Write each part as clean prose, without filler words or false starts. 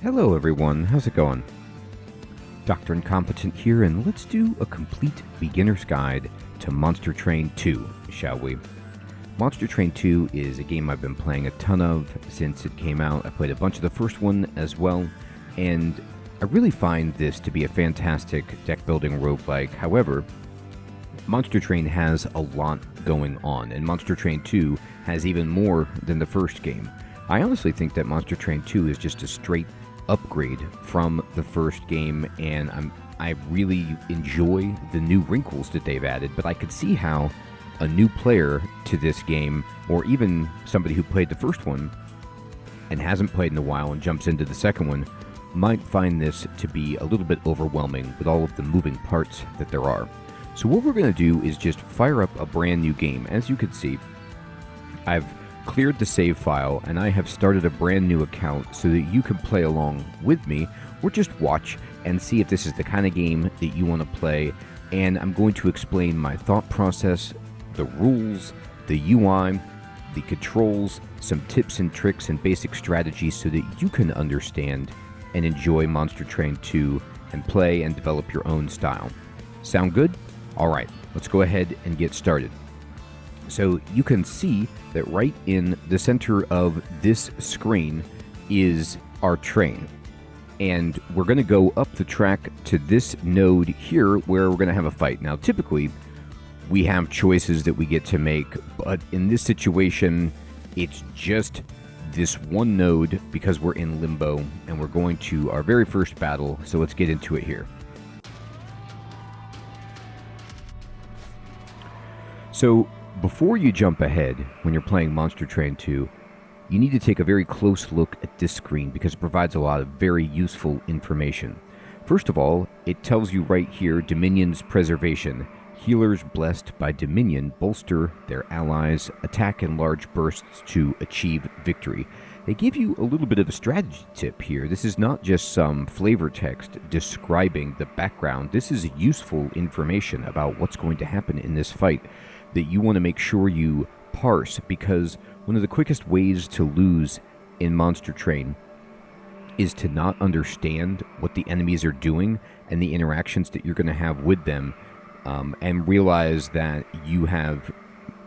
Hello everyone, how's it going? Dr. Incompetent here, and let's do a complete beginner's guide to Monster Train 2, shall we? Monster Train 2 is a game I've been playing a ton of since it came out. I played a bunch of the first one as well, and I really find this to be a fantastic deck building roguelike. However, Monster Train has a lot going on, and Monster Train 2 has even more than the first game. I honestly think that Monster Train 2 is just a straight upgrade from the first game, and I really enjoy the new wrinkles that they've added, but I could see how a new player to this game, or even somebody who played the first one and hasn't played in a while and jumps into the second one, might find this to be a little bit overwhelming with all of the moving parts that there are. So what we're going to do is just fire up a brand new game. As you can see, I've cleared the save file, and I have started a brand new account so that you can play along with me or just watch and see if this is the kind of game that you want to play. And I'm going to explain my thought process, the rules, the UI, the controls, some tips and tricks and basic strategies so that you can understand and enjoy Monster Train 2 and play and develop your own style. Sound good? Alright, let's go ahead and get started. So you can see that right in the center of this screen is our train. And we're going to go up the track to this node here where we're going to have a fight. Now, typically, we have choices that we get to make, but in this situation, it's just this one node because we're in limbo, and we're going to our very first battle, so let's get into it here. So, before you jump ahead when you're playing Monster Train 2, you need to take a very close look at this screen because it provides a lot of very useful information. First of all, it tells you right here, Dominion's Preservation. Healers blessed by Dominion bolster their allies' attack in large bursts to achieve victory. They give you a little bit of a strategy tip here. This is not just some flavor text describing the background. This is useful information about what's going to happen in this fight that you want to make sure you parse, because one of the quickest ways to lose in Monster Train is to not understand what the enemies are doing and the interactions that you're going to have with them, and realize that you have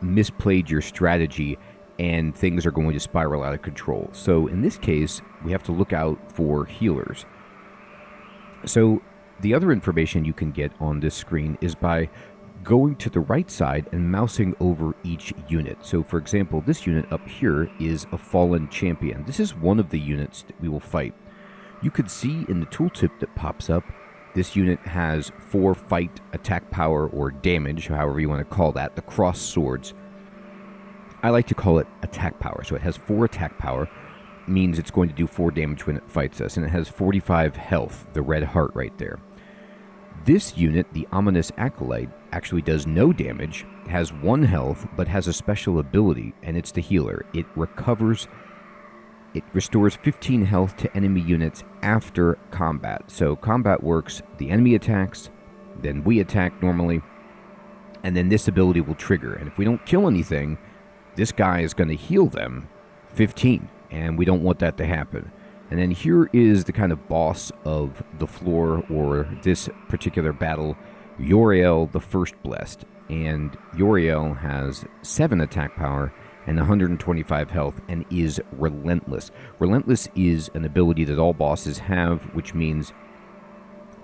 misplayed your strategy and things are going to spiral out of control. So in this case, we have to look out for healers. So the other information you can get on this screen is by going to the right side and mousing over each unit. So for example, this unit up here is a fallen champion. This is one of the units that we will fight. You could see in the tooltip that pops up, this unit has 4 fight, attack power, or damage, however you want to call that, the cross swords. I like to call it attack power. So it has 4 attack power, means it's going to do 4 damage when it fights us, and it has 45 health, the red heart right there. This unit, the Ominous Acolyte, actually does no damage, has 1 health, but has a special ability, and it's the healer. It restores 15 health to enemy units after combat. So combat works, the enemy attacks, then we attack normally, and then this ability will trigger. And if we don't kill anything, this guy is going to heal them 15, and we don't want that to happen. And then here is the kind of boss of the floor, or this particular battle, Uriel the First Blessed. And Uriel has 7 attack power and 125 health and is Relentless. Relentless is an ability that all bosses have, which means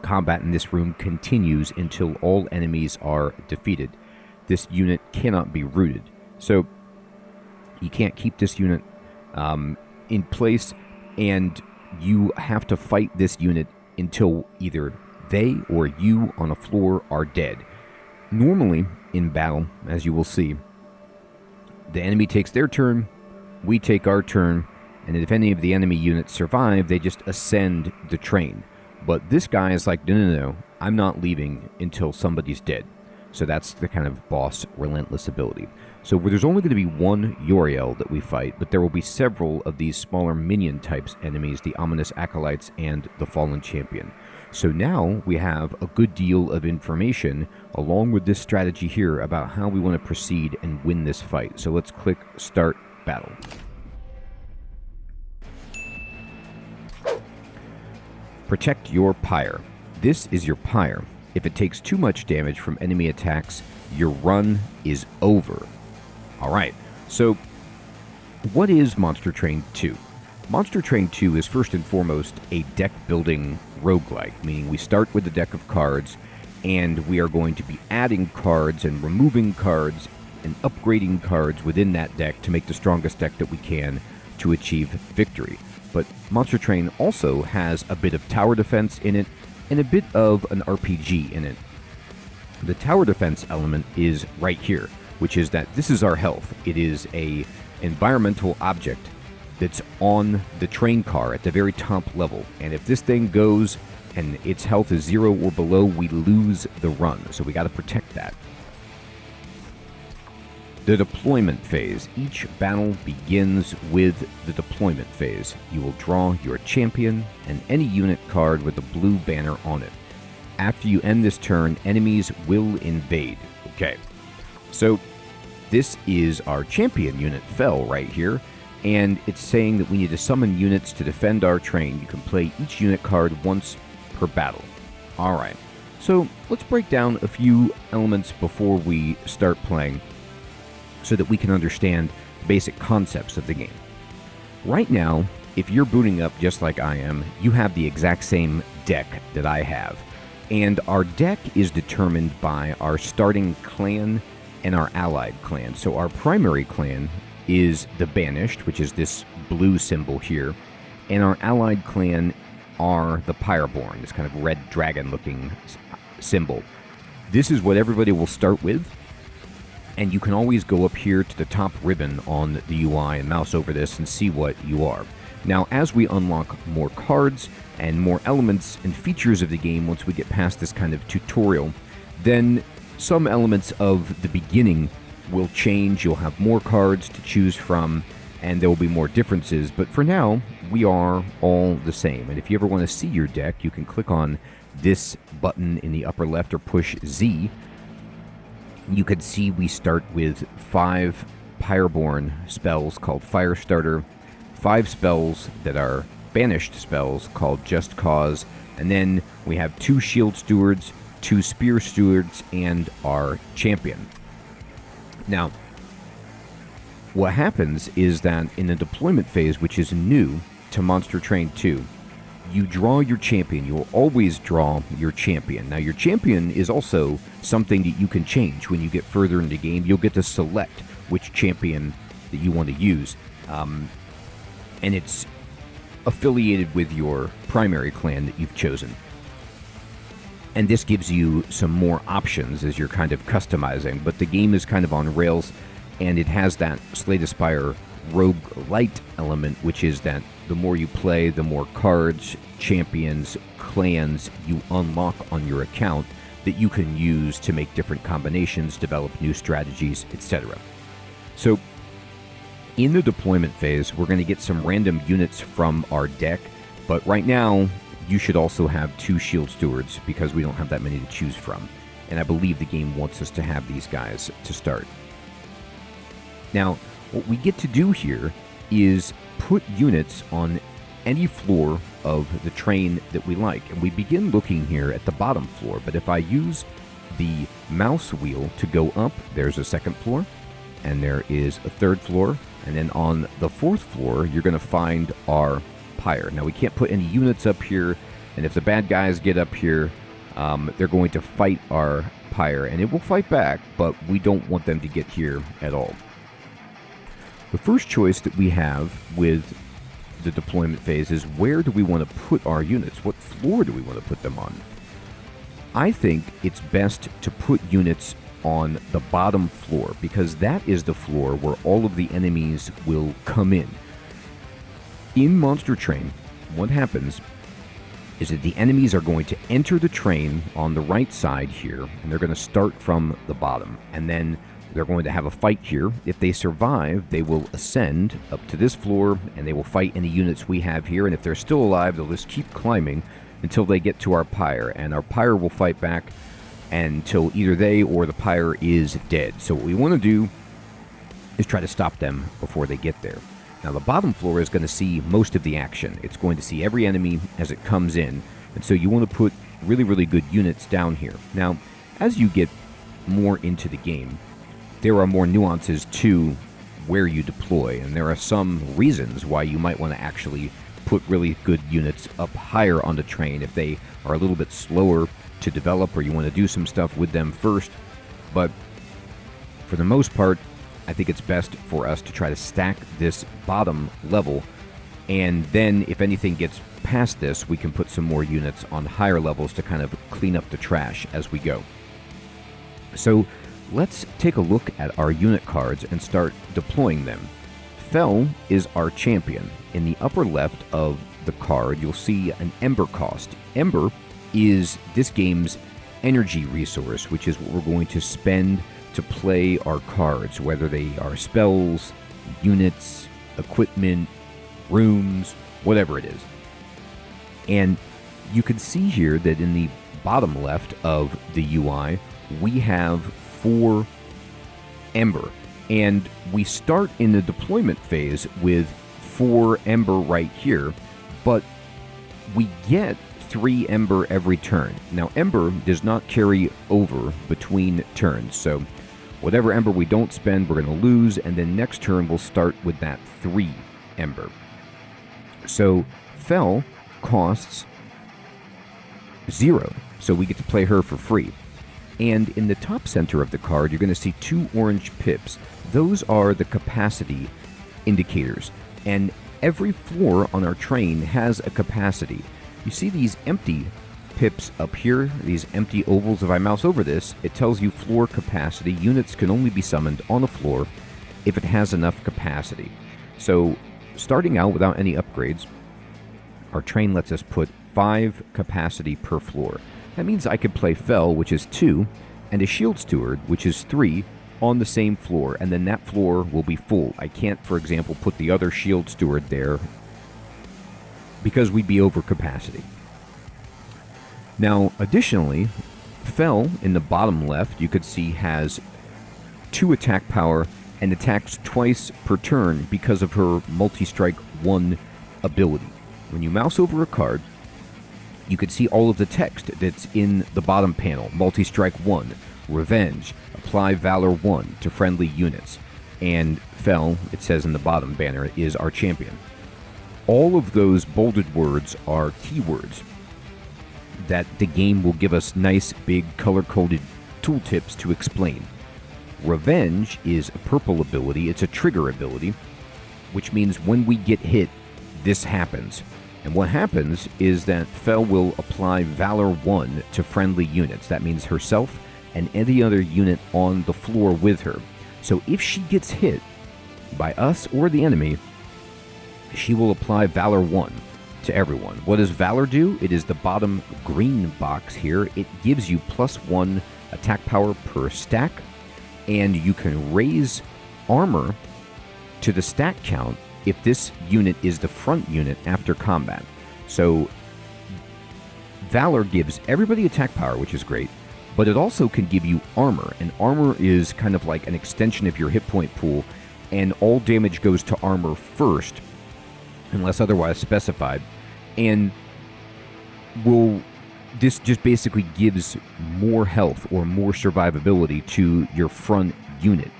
combat in this room continues until all enemies are defeated. This unit cannot be rooted. So you can't keep this unit in place, and you have to fight this unit until either they or you on a floor are dead. Normally, in battle, as you will see, the enemy takes their turn, we take our turn, and if any of the enemy units survive, they just ascend the train. But this guy is like, no, I'm not leaving until somebody's dead. So that's the kind of boss Relentless ability. So there's only going to be 1 Uriel that we fight, but there will be several of these smaller minion types enemies, the Ominous Acolytes and the Fallen Champion. So now we have a good deal of information along with this strategy here about how we want to proceed and win this fight. So let's click Start Battle. Protect your Pyre. This is your Pyre. If it takes too much damage from enemy attacks, your run is over. Alright, so what is Monster Train 2? Monster Train 2 is first and foremost a deck building roguelike, meaning we start with a deck of cards and we are going to be adding cards and removing cards and upgrading cards within that deck to make the strongest deck that we can to achieve victory. But Monster Train also has a bit of tower defense in it and a bit of an RPG in it. The tower defense element is right here, which is that this is our health. It is a environmental object that's on the train car at the very top level, and if this thing goes and its health is 0 or below, we lose the run, so we got to protect that. The deployment phase. Each battle begins with the deployment phase. You will draw your champion and any unit card with a blue banner on it. After you end this turn, enemies will invade. Okay, so this is our champion unit Fell right here, and it's saying that we need to summon units to defend our train. You can play each unit card once per battle. Alright, so let's break down a few elements before we start playing so that we can understand the basic concepts of the game. Right now, if you're booting up just like I am, you have the exact same deck that I have. And our deck is determined by our starting clan and our allied clan. So our primary clan is the Banished, which is this blue symbol here, and our allied clan are the Pyreborn, this kind of red dragon-looking symbol. This is what everybody will start with, and you can always go up here to the top ribbon on the UI and mouse over this and see what you are. Now, as we unlock more cards and more elements and features of the game, once we get past this kind of tutorial, then some elements of the beginning will change. You'll have more cards to choose from, and there will be more differences, but for now, we are all the same. And if you ever want to see your deck, you can click on this button in the upper left or push Z. You can see we start with 5 Pyreborn spells called Firestarter, 5 spells that are banished spells called Just Cause, and then we have 2 Shield Stewards, 2 Spear Stewards, and our champion. Now, what happens is that in the deployment phase, which is new to Monster Train 2, you draw your champion. You will always draw your champion. Now, your champion is also something that you can change when you get further into the game. You'll get to select which champion that you want to use. And it's affiliated with your primary clan that you've chosen. And this gives you some more options as you're kind of customizing. But the game is kind of on rails, and it has that Slay the Spire roguelite element, which is that the more you play, the more cards, champions, clans you unlock on your account that you can use to make different combinations, develop new strategies, etc. So, in the deployment phase, we're going to get some random units from our deck, but right now, you should also have 2 Shield Stewards because we don't have that many to choose from. And I believe the game wants us to have these guys to start. Now, what we get to do here is put units on any floor of the train that we like. And we begin looking here at the bottom floor, but if I use the mouse wheel to go up, there's a second floor, and there is a third floor, and then on the 4th floor, you're going to find our Pyre. Now, we can't put any units up here, and if the bad guys get up here, they're going to fight our Pyre, and it will fight back, but we don't want them to get here at all. The first choice that we have with the deployment phase is where do we want to put our units? What floor do we want to put them on? I think it's best to put units on the bottom floor because that is the floor where all of the enemies will come in. In Monster Train, what happens is that the enemies are going to enter the train on the right side here, and they're going to start from the bottom, and then they're going to have a fight here. If they survive, they will ascend up to this floor, and they will fight any units we have here, and if they're still alive, they'll just keep climbing until they get to our Pyre, and our Pyre will fight back until either they or the Pyre is dead. So what we want to do is try to stop them before they get there. Now, the bottom floor is going to see most of the action. It's going to see every enemy as it comes in, and so you want to put really, really good units down here. Now, as you get more into the game, there are more nuances to where you deploy, and there are some reasons why you might want to actually put really good units up higher on the train if they are a little bit slower to develop, or you want to do some stuff with them first. But for the most part, I think it's best for us to try to stack this bottom level, and then if anything gets past this, we can put some more units on higher levels to kind of clean up the trash as we go. So let's take a look at our unit cards and start deploying them. Fel is our champion. In the upper left of the card, you'll see an Ember cost. Ember is this game's energy resource, which is what we're going to spend to play our cards, whether they are spells, units, equipment, rooms, whatever it is. And you can see here that in the bottom left of the UI, we have 4 Ember. And we start in the deployment phase with 4 Ember right here, but we get 3 Ember every turn. Now, Ember does not carry over between turns, so whatever Ember we don't spend, we're going to lose, and then next turn we'll start with that 3 Ember. So Fel costs 0, so we get to play her for free. And in the top center of the card, you're going to see 2 orange pips. Those are the capacity indicators, and every floor on our train has a capacity. You see these empty pips up here, these empty ovals. If I mouse over this, it tells you floor capacity. Units can only be summoned on a floor if it has enough capacity. So starting out without any upgrades, our train lets us put 5 capacity per floor. That means I could play Fel, which is 2, and a Shield Steward, which is 3, on the same floor, and then that floor will be full. I can't, for example, put the other Shield Steward there because we'd be over capacity. Now, additionally, Fel, in the bottom left, you could see has 2 attack power and attacks twice per turn because of her Multistrike 1 ability. When you mouse over a card, you could see all of the text that's in the bottom panel. Multistrike 1, Revenge, apply Valor 1 to friendly units. And Fel, it says in the bottom banner, is our champion. All of those bolded words are keywords that the game will give us nice, big, color-coded tooltips to explain. Revenge is a purple ability. It's a trigger ability, which means when we get hit, this happens. And what happens is that Fel will apply Valor 1 to friendly units. That means herself and any other unit on the floor with her. So if she gets hit by us or the enemy, she will apply Valor 1 to everyone. What does Valor do? It is the bottom green box here. It gives you +1 attack power per stack, and you can raise armor to the stack count if this unit is the front unit after combat. So Valor gives everybody attack power, which is great, but it also can give you armor, and armor is kind of like an extension of your hit point pool, and all damage goes to armor first, unless otherwise specified, and this just basically gives more health or more survivability to your front unit.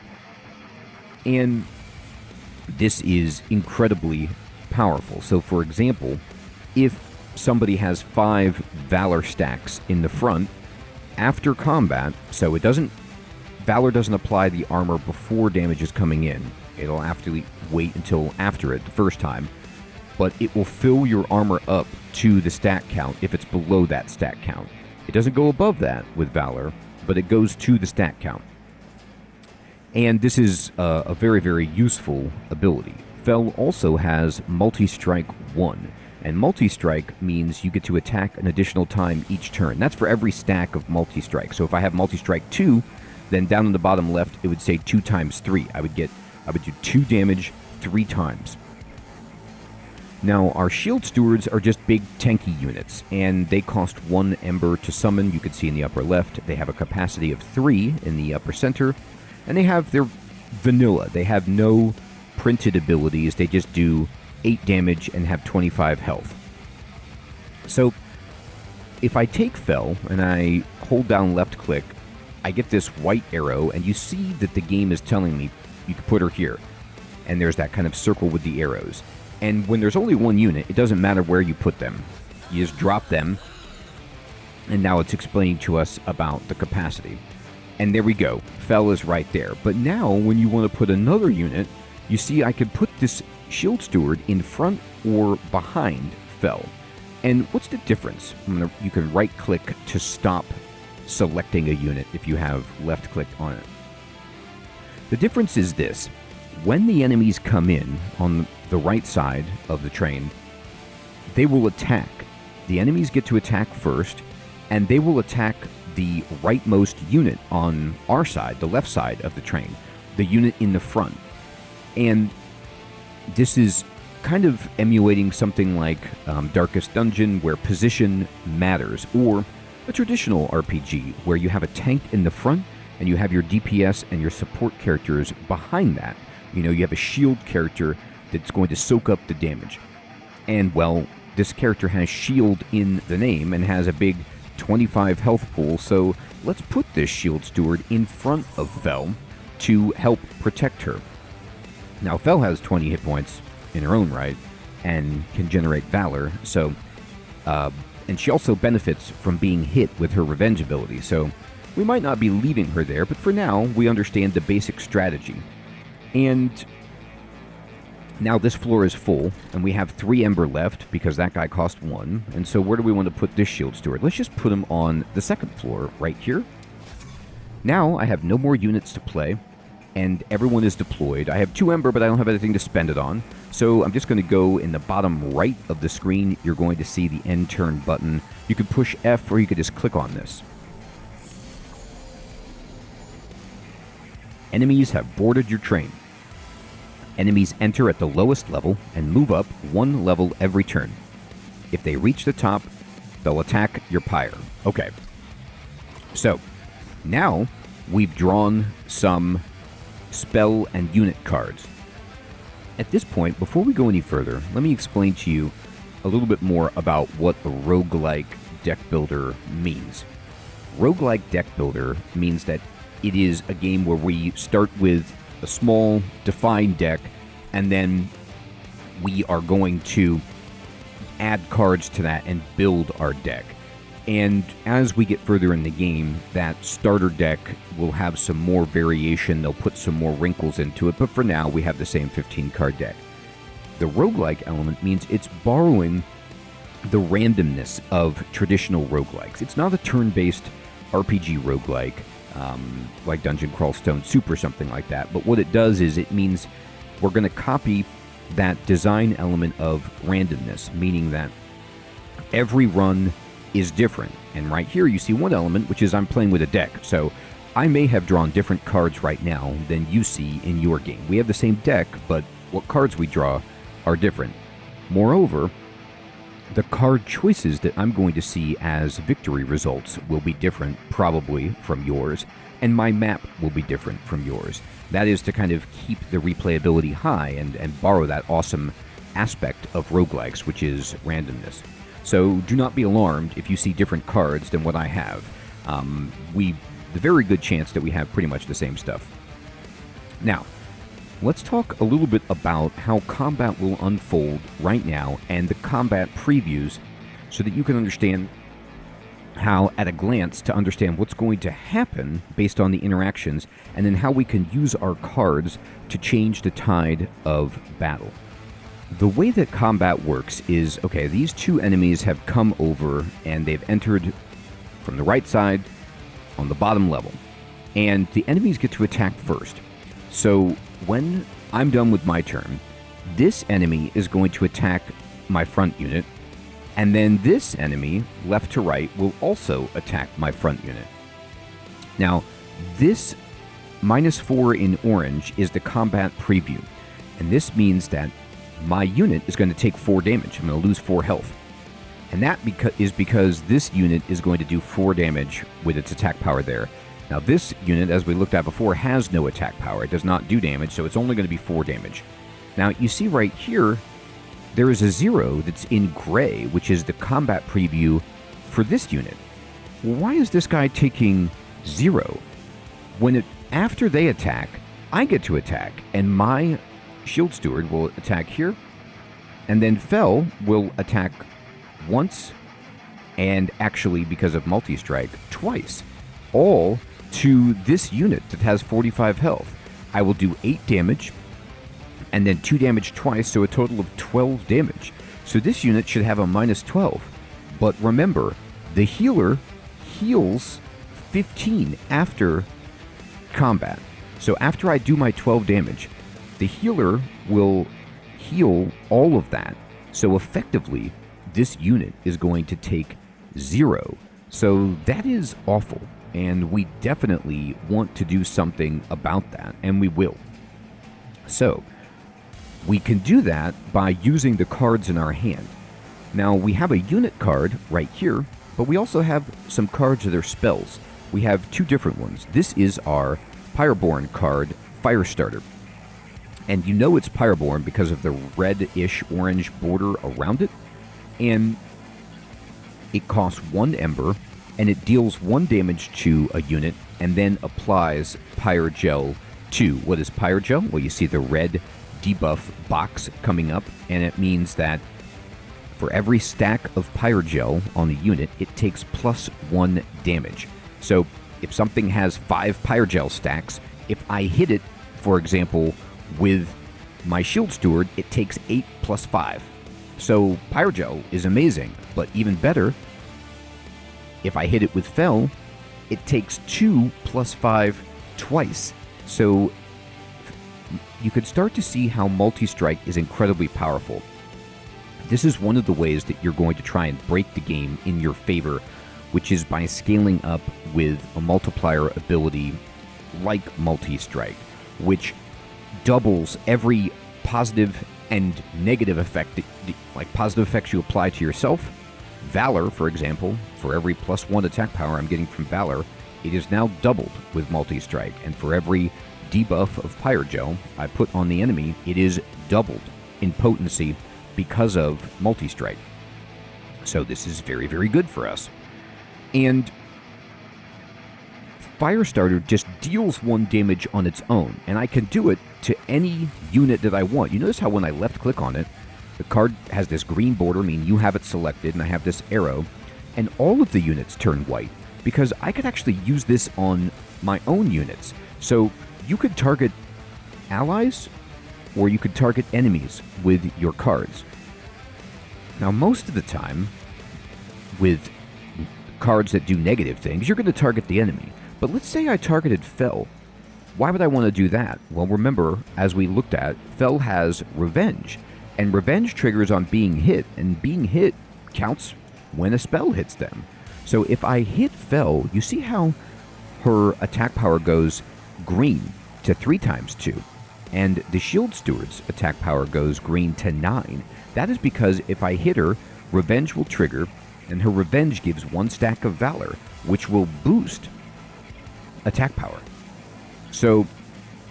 And this is incredibly powerful. So for example, if somebody has 5 Valor stacks in the front, after combat, so Valor doesn't apply the armor before damage is coming in. It'll have to wait until after it the first time, but it will fill your armor up to the stat count if it's below that stat count. It doesn't go above that with Valor, but it goes to the stat count. And this is a very, very useful ability. Fel also has Multistrike 1, and Multistrike means you get to attack an additional time each turn. That's for every stack of Multistrike. So if I have Multistrike 2, then down in the bottom left, it would say 2 times 3. I would do 2 damage 3 times. Now, our Shield Stewards are just big tanky units, and they cost 1 Ember to summon. You can see in the upper left, they have a capacity of 3 in the upper center, and they're vanilla. They have no printed abilities, they just do 8 damage and have 25 health. So if I take Fell and I hold down left click, I get this white arrow, and you see that the game is telling me you can put her here. And there's that kind of circle with the arrows. And when there's only one unit, it doesn't matter where you put them. You just drop them, and now it's explaining to us about the capacity. And there we go. Fell is right there. But now, when you want to put another unit, you see I could put this Shield Steward in front or behind Fell. And what's the difference? You can right-click to stop selecting a unit if you have left-clicked on it. The difference is this. When the enemies come in on the right side of the train, they will attack. The enemies get to attack first, and they will attack the rightmost unit on our side, the left side of the train, the unit in the front. And this is kind of emulating something like Darkest Dungeon, where position matters, or a traditional RPG where you have a tank in the front and you have your DPS and your support characters behind that. You know, you have a shield character that's going to soak up the damage. And, well, this character has shield in the name and has a big 25 health pool, so let's put this Shield Steward in front of Fell to help protect her. Now, Fell has 20 hit points in her own right and can generate Valor, so and she also benefits from being hit with her revenge ability, so we might not be leaving her there, but for now, we understand the basic strategy. And now this floor is full, and we have 3 Ember left because that guy cost 1. And so where do we want to put this Shield Steward? Let's just put him on the second floor right here. Now I have no more units to play, and everyone is deployed. I have 2 Ember, but I don't have anything to spend it on. So I'm just going to go in the bottom right of the screen. You're going to see the end turn button. You could push F, or you could just click on this. Enemies have boarded your train. Enemies enter at the lowest level and move up 1 level every turn. If they reach the top, they'll attack your Pyre. Okay. So, now we've drawn some spell and unit cards. At this point, before we go any further, let me explain to you a little bit more about what a roguelike deck builder means. Roguelike deck builder means that it is a game where we start with a small, defined deck, and then we are going to add cards to that and build our deck. And as we get further in the game, that starter deck will have some more variation. They'll put some more wrinkles into it, but for now, we have the same 15-card deck. The roguelike element means it's borrowing the randomness of traditional roguelikes. It's not a turn-based RPG roguelike, like Dungeon Crawl Stone Soup or something like that. But what it does is it means we're going to copy that design element of randomness, meaning that every run is different. And right here you see one element, which is I'm playing with a deck. So I may have drawn different cards right now than you see in your game. We have the same deck, but what cards we draw are different. Moreover, the card choices that I'm going to see as victory results will be different, probably, from yours, and my map will be different from yours. That is to kind of keep the replayability high and borrow that awesome aspect of roguelikes, which is randomness. So do not be alarmed if you see different cards than what I have. The very good chance that we have pretty much the same stuff. Now, let's talk a little bit about how combat will unfold right now and the combat previews so that you can understand how, at a glance, to understand what's going to happen based on the interactions, and then how we can use our cards to change the tide of battle. The way that combat works is, okay, these 2 enemies have come over and they've entered from the right side on the bottom level, and the enemies get to attack first. So when I'm done with my turn, this enemy is going to attack my front unit, and then this enemy, left to right, will also attack my front unit. Now, this -4 in orange is the combat preview, and this means that my unit is going to take 4 damage. I'm going to lose 4 health. And that is because this unit is going to do 4 damage with its attack power there. Now, this unit, as we looked at before, has no attack power. It does not do damage, so it's only going to be 4 damage. Now, you see right here, there is a 0 that's in gray, which is the combat preview for this unit. Why is this guy taking 0? After they attack, I get to attack, and my Shield Steward will attack here, and then Fel will attack once, and actually, because of Multistrike, twice. All to this unit that has 45 health. I will do 8 damage, and then 2 damage twice, so a total of 12 damage. So this unit should have a minus 12. But remember, the healer heals 15 after combat. So after I do my 12 damage, the healer will heal all of that. So effectively, this unit is going to take 0. So that is awful, and we definitely want to do something about that, and we will. So we can do that by using the cards in our hand. Now, we have a unit card right here, but we also have some cards that are spells. We have 2 different ones. This is our Pyreborn card, Firestarter. And you know it's Pyreborn because of the red-ish orange border around it. And it costs 1 Ember, and it deals 1 damage to a unit, and then applies Pyro Gel to. What is Pyro Gel? Well, you see the red debuff box coming up, and it means that for every stack of Pyro Gel on the unit, it takes plus 1 damage. So if something has 5 Pyro Gel stacks, if I hit it, for example, with my Shield Steward, it takes 8 plus 5. So Pyro Gel is amazing, but even better, if I hit it with Fel, it takes 2 plus 5 twice. So you could start to see how Multistrike is incredibly powerful. This is one of the ways that you're going to try and break the game in your favor, which is by scaling up with a multiplier ability like Multistrike, which doubles every positive and negative effect, like positive effects you apply to yourself. Valor, for example, for every plus 1 attack power I'm getting from Valor, it is now doubled with Multistrike, and for every debuff of Pyro Gel I put on the enemy, it is doubled in potency because of Multistrike. So this is very, very good for us. And Firestarter just deals 1 damage on its own, and I can do it to any unit that I want. You notice how when I left click on it, the card has this green border, meaning you have it selected, and I have this arrow, and all of the units turn white, because I could actually use this on my own units. So you could target allies, or you could target enemies with your cards. Now, most of the time, with cards that do negative things, you're going to target the enemy. But let's say I targeted Fel. Why would I want to do that? Well, remember, as we looked at, Fel has Revenge. And Revenge triggers on being hit, and being hit counts when a spell hits them. So if I hit Fel, you see how her attack power goes green to 3 times 2. And the Shield Steward's attack power goes green to 9. That is because if I hit her, Revenge will trigger, and her Revenge gives 1 stack of Valor, which will boost attack power. So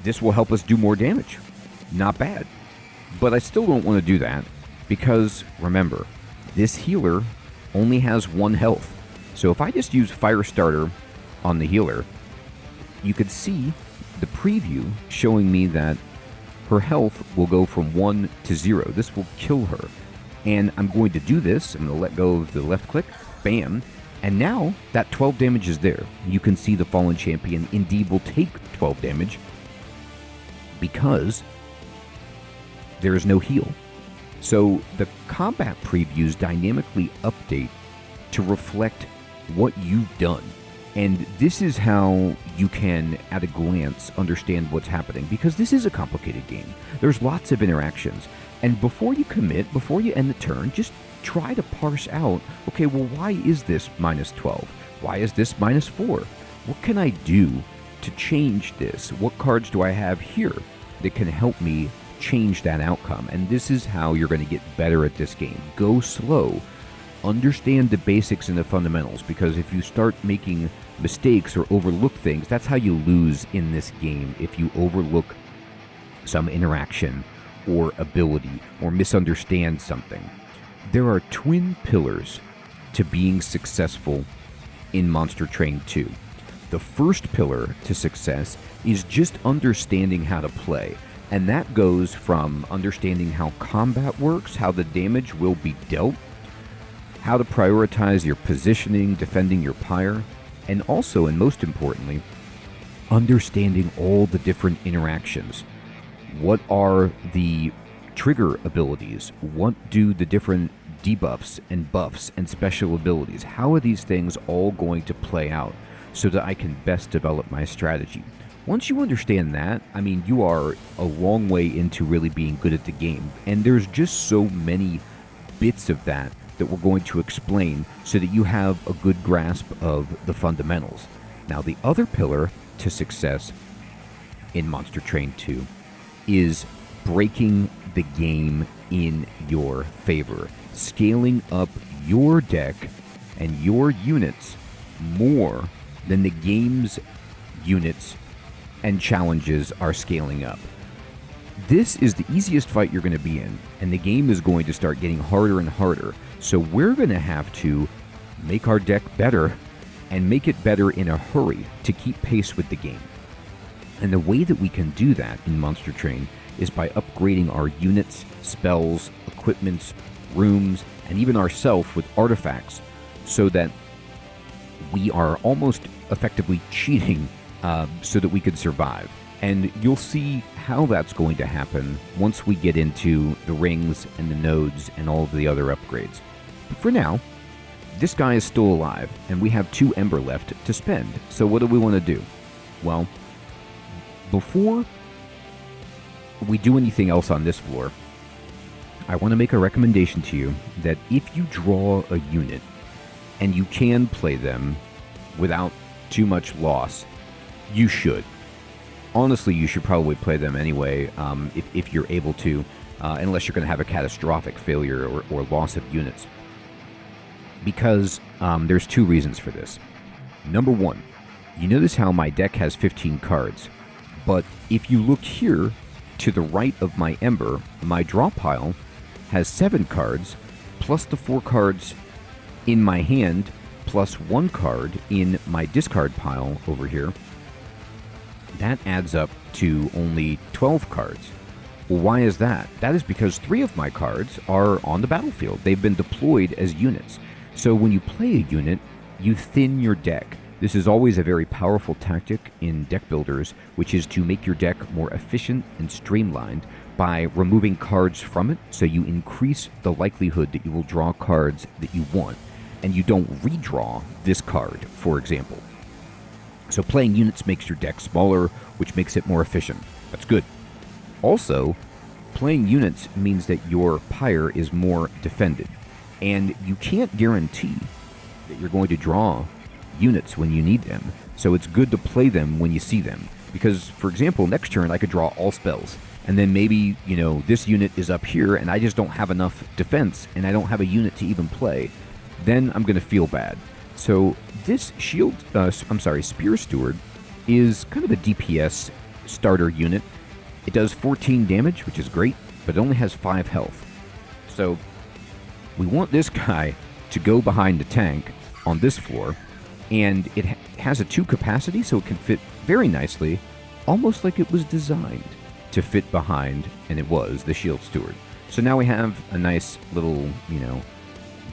this will help us do more damage. Not bad. But I still don't want to do that, because remember, this healer only has 1 health. So if I just use Firestarter on the healer, you could see the preview showing me that her health will go from 1 to 0. This will kill her. And I'm going to do this. I'm going to let go of the left click. Bam. And now that 12 damage is there. You can see the Fallen Champion indeed will take 12 damage because there is no heal. So the combat previews dynamically update to reflect what you've done. And this is how you can, at a glance, understand what's happening, because this is a complicated game. There's lots of interactions. And before you commit, before you end the turn, just try to parse out, okay, well, why is this minus 12? Why is this minus 4? What can I do to change this? What cards do I have here that can help me change that outcome? And this is how you're going to get better at this game. Go slow. Understand the basics and the fundamentals, because if you start making mistakes or overlook things, that's how you lose in this game. If you overlook some interaction or ability or misunderstand something. There are twin pillars to being successful in Monster Train 2. The first pillar to success is just understanding how to play, and that goes from understanding how combat works, how the damage will be dealt, how to prioritize your positioning, defending your Pyre, and also, and most importantly, understanding all the different interactions. What are the trigger abilities? What do the different debuffs and buffs and special abilities, how are these things all going to play out so that I can best develop my strategy? Once you understand that, I mean, you are a long way into really being good at the game. And there's just so many bits of that we're going to explain so that you have a good grasp of the fundamentals. Now, the other pillar to success in Monster Train 2 is breaking the game in your favor, scaling up your deck and your units more than the game's units and challenges are scaling up. This is the easiest fight you're going to be in, and the game is going to start getting harder and harder. So we're going to have to make our deck better and make it better in a hurry to keep pace with the game. And the way that we can do that in Monster Train is by upgrading our units, spells, equipments, rooms, and even ourselves with artifacts so that we are almost effectively cheating so that we could survive. And you'll see how that's going to happen once we get into the rings and the nodes and all of the other upgrades. But for now, this guy is still alive, and we have 2 Ember left to spend. So what do we want to do? Well, before we do anything else on this floor, I want to make a recommendation to you that if you draw a unit and you can play them without too much loss, you should. Honestly, you should probably play them anyway if you're able to, unless you're going to have a catastrophic failure or loss of units. Because there's 2 reasons for this. Number 1, you notice how my deck has 15 cards, but if you look here to the right of my Ember, my draw pile has 7 cards, plus the 4 cards in my hand, plus 1 card in my discard pile over here. That adds up to only 12 cards. Well, why is that? That is because 3 of my cards are on the battlefield. They've been deployed as units. So when you play a unit, you thin your deck. This is always a very powerful tactic in deck builders, which is to make your deck more efficient and streamlined by removing cards from it, so you increase the likelihood that you will draw cards that you want, and you don't redraw this card, for example. So playing units makes your deck smaller, which makes it more efficient. That's good. Also, playing units means that your Pyre is more defended. And you can't guarantee that you're going to draw units when you need them. So it's good to play them when you see them. Because, for example, next turn I could draw all spells. And then maybe, this unit is up here and I just don't have enough defense and I don't have a unit to even play. Then I'm going to feel bad. So this Spear Steward is kind of a DPS starter unit. It does 14 damage, which is great, but it only has 5 health. So we want this guy to go behind the tank on this floor, and it has a 2 capacity, so it can fit very nicely, almost like it was designed to fit behind, and it was, the Shield Steward. So now we have a nice little,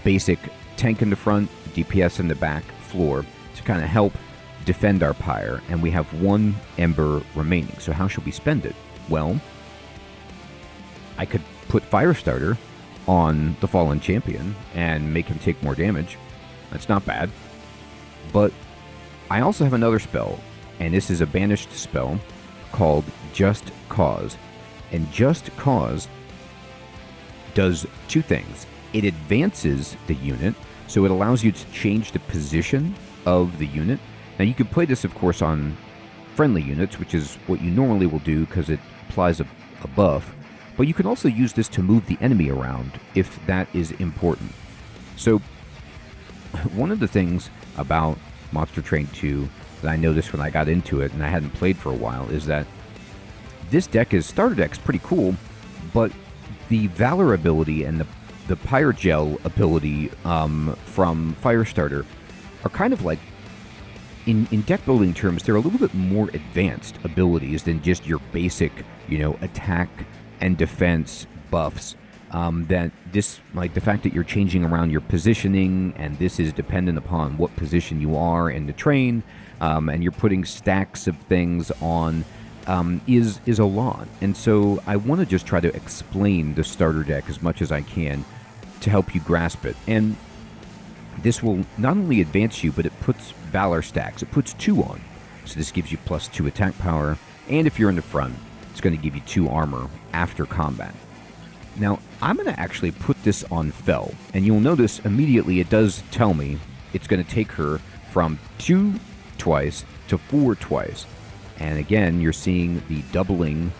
basic tank in the front, DPS in the back floor to kind of help defend our Pyre, and we have 1 Ember remaining. So how should we spend it? Well, I could put Firestarter on the Fallen Champion and make him take more damage. That's not bad. But I also have another spell, and this is a banished spell called Just Cause. And Just Cause does 2 things. It advances the unit, so it allows you to change the position of the unit. Now you can play this, of course, on friendly units, which is what you normally will do because it applies a buff. But you can also use this to move the enemy around if that is important. So one of the things about Monster Train 2 that I noticed when I got into it and I hadn't played for a while is that this starter deck's pretty cool, But the Valor ability and the Pyro Gel ability from Firestarter are kind of like, in deck building terms, they're a little bit more advanced abilities than just your basic, attack and defense buffs. That this, like the fact that you're changing around your positioning, and this is dependent upon what position you are in the train, and you're putting stacks of things on, is a lot. And so I want to just try to explain the starter deck as much as I can to help you grasp it. And this will not only advance you, but it puts Valor stacks. It puts 2 on. So this gives you +2 attack power, and if you're in the front, it's going to give you 2 armor after combat. Now, I'm going to actually put this on Fel, and you'll notice immediately it does tell me it's going to take her from 2 twice to 4 twice. And again, you're seeing the doubling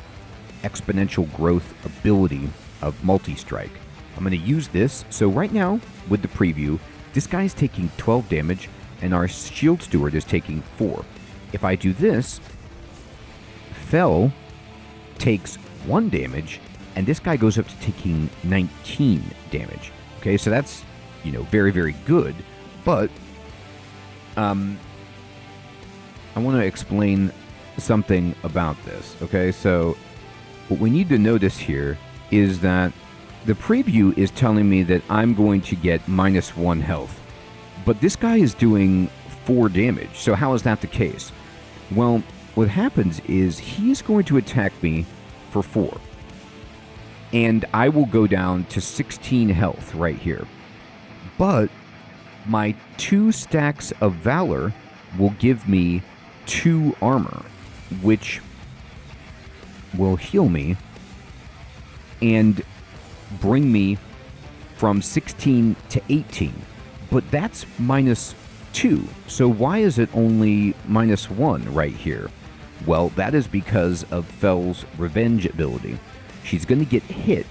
exponential growth ability of Multistrike. I'm going to use this. So right now, with the preview, this guy's taking 12 damage, and our Shield Steward is taking 4. If I do this, Fel takes 1 damage, and this guy goes up to taking 19 damage. Okay, so that's, very, very good. But I want to explain something about this. Okay, so what we need to notice here is that the preview is telling me that I'm going to get -1 health. But this guy is doing 4 damage. So how is that the case? Well, what happens is he's going to attack me for 4. And I will go down to 16 health right here. But my 2 stacks of Valor will give me 2 armor, which will heal me and bring me from 16 to 18. But that's -2. So why is it only -1 right here? Well, that is because of Fel's Revenge ability. She's going to get hit,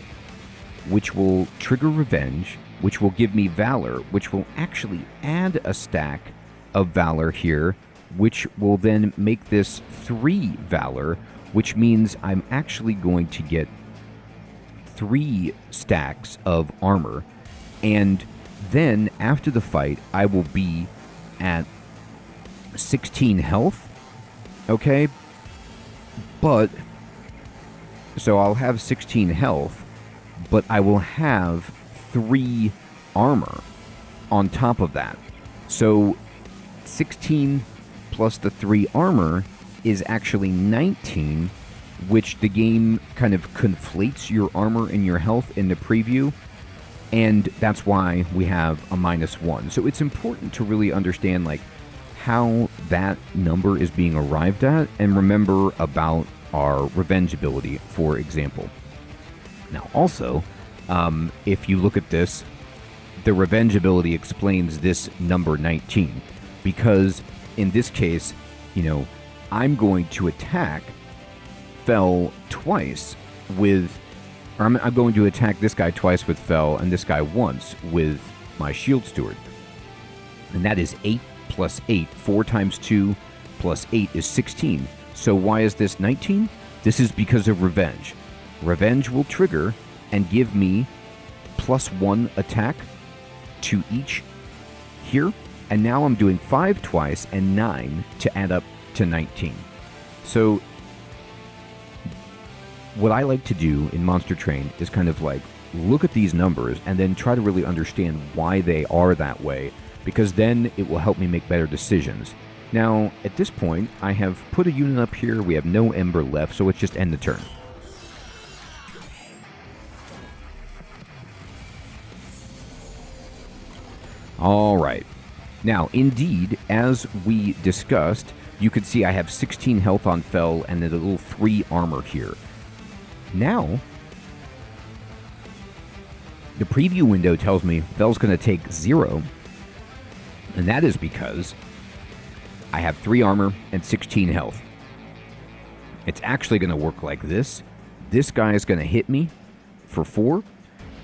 which will trigger Revenge, which will give me Valor, which will actually add a stack of Valor here, which will then make this 3 Valor, which means I'm actually going to get 3 stacks of armor. And then, after the fight, I will be at 16 health, okay? But, so I'll have 16 health, but I will have 3 armor on top of that. So, 16 plus the 3 armor is actually 19, which the game kind of conflates your armor and your health in the preview, and that's why we have a -1. So it's important to really understand how that number is being arrived at, and remember about our Revenge ability, for example. Now also, if you look at this, the Revenge ability explains this number 19, because in this case, I'm going to attack Fel twice with, or I'm going to attack this guy twice with Fel and this guy once with my Shield Steward. And that is 8 plus 8. 4 times 2 plus 8 is 16. So why is this 19? This is because of Revenge. Revenge will trigger and give me +1 attack to each here. And now I'm doing 5 twice and 9 to add up to 19. So what I like to do in Monster Train is kind of look at these numbers and then try to really understand why they are that way, because then it will help me make better decisions. Now, at this point, I have put a unit up here. We have no Ember left, so let's just end the turn. All right. Now, indeed, as we discussed, you could see I have 16 health on Fel and then a little 3 armor here. Now, the preview window tells me Fel's going to take 0, and that is because I have 3 armor and 16 health. It's actually going to work like this. This guy is going to hit me for 4,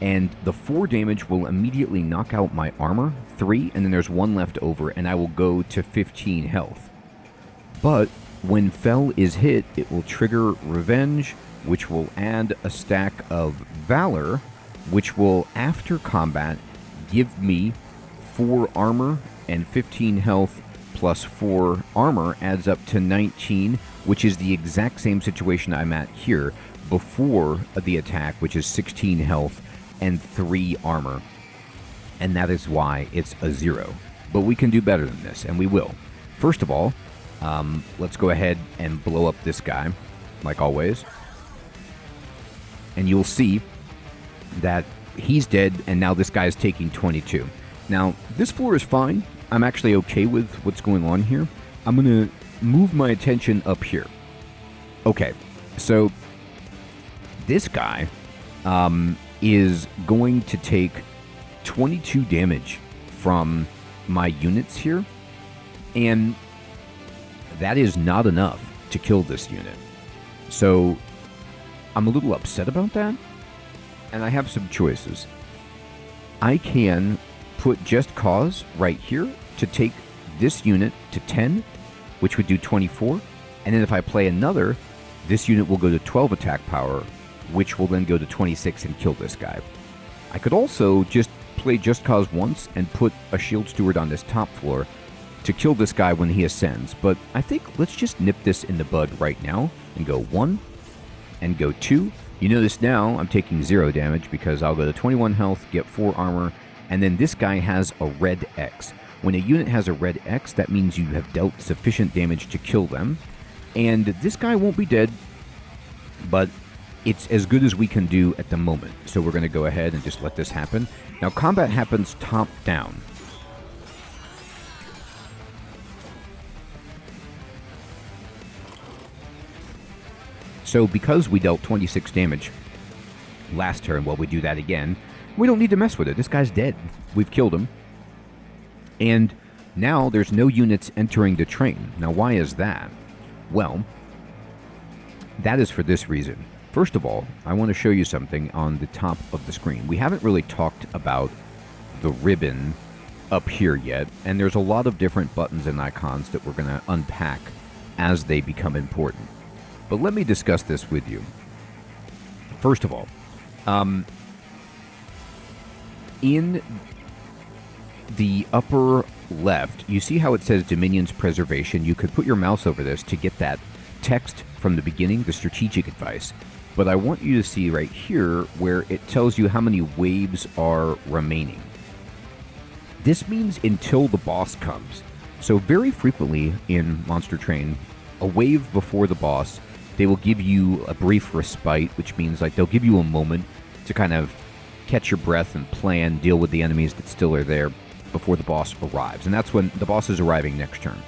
and the 4 damage will immediately knock out my armor, 3, and then there's 1 left over, and I will go to 15 health. But when Fel is hit, it will trigger Revenge, which will add a stack of Valor, which will, after combat, give me 4 armor and 15 health plus 4 armor adds up to 19, which is the exact same situation I'm at here before the attack, which is 16 health and 3 armor. And that is why it's a 0. But we can do better than this, and we will. First of all, let's go ahead and blow up this guy, like always. And you'll see that he's dead, and now this guy's taking 22. Now, this floor is fine. I'm actually okay with what's going on here. I'm going to move my attention up here. Okay, so this guy is going to take 22 damage from my units here, and that is not enough to kill this unit. So I'm a little upset about that, and I have some choices. I can put Just Cause right here to take this unit to 10, which would do 24, and then if I play another, this unit will go to 12 attack power, which will then go to 26 and kill this guy. I could also just play Just Cause once and put a Shield Steward on this top floor to kill this guy when he ascends, but I think let's just nip this in the bud right now and go 1 and go 2. You notice now I'm taking 0 damage because I'll go to 21 health, get 4 armor, and then this guy has a red X. When a unit has a red X, that means you have dealt sufficient damage to kill them. And this guy won't be dead, but it's as good as we can do at the moment. So we're going to go ahead and just let this happen. Now, combat happens top down. So because we dealt 26 damage last turn, well, we do that again. We don't need to mess with it. This guy's dead. We've killed him. And now there's no units entering the train. Now, why is that? Well, that is for this reason. First of all, I want to show you something on the top of the screen. We haven't really talked about the ribbon up here yet, and there's a lot of different buttons and icons that we're going to unpack as they become important. But let me discuss this with you. First of all, in the upper left, you see how it says Dominion's Preservation? You could put your mouse over this to get that text from the beginning, the strategic advice. But I want you to see right here where it tells you how many waves are remaining. This means until the boss comes. So very frequently in Monster Train, a wave before the boss, they will give you a brief respite, which means like they'll give you a moment to kind of catch your breath and plan, deal with the enemies that still are there before the boss arrives. And that's when the boss is arriving next turn.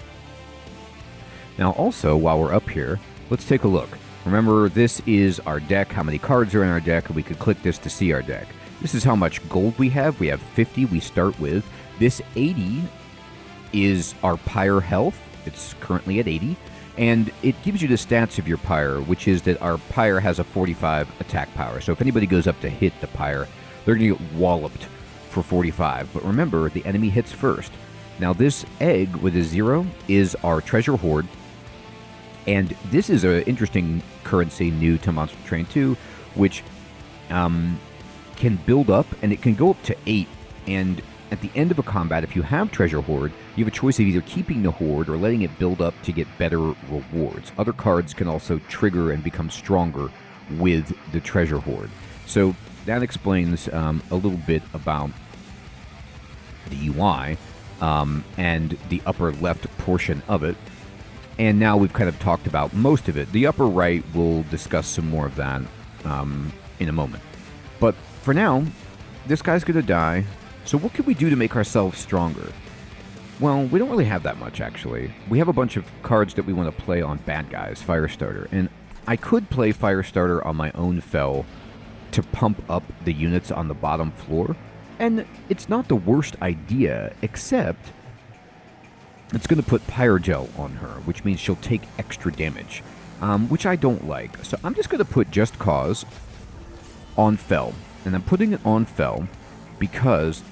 Now also, while we're up here, let's take a look. Remember, this is our deck, how many cards are in our deck, and we could click this to see our deck. This is how much gold we have. We have 50 we start with. This 80 is our Pyre health. It's currently at 80. And it gives you the stats of your Pyre, which is that our Pyre has a 45 attack power. So if anybody goes up to hit the Pyre, they're going to get walloped for 45. But remember, the enemy hits first. Now this egg with a 0 is our treasure hoard. And this is an interesting currency new to Monster Train 2, which can build up, and it can go up to 8. And at the end of a combat, if you have treasure hoard, you have a choice of either keeping the hoard or letting it build up to get better rewards. Other cards can also trigger and become stronger with the treasure hoard. So that explains a little bit about the UI and the upper left portion of it. And now we've kind of talked about most of it. The upper right, we'll discuss some more of that in a moment. But for now, this guy's going to die. So what can we do to make ourselves stronger? Well, we don't really have that much, actually. We have a bunch of cards that we want to play on bad guys, Firestarter. And I could play Firestarter on my own fell to pump up the units on the bottom floor. And it's not the worst idea, except it's going to put Pyro Gel on her, which means she'll take extra damage, which I don't like. So I'm just going to put Just Cause on fell. And I'm putting it on fell because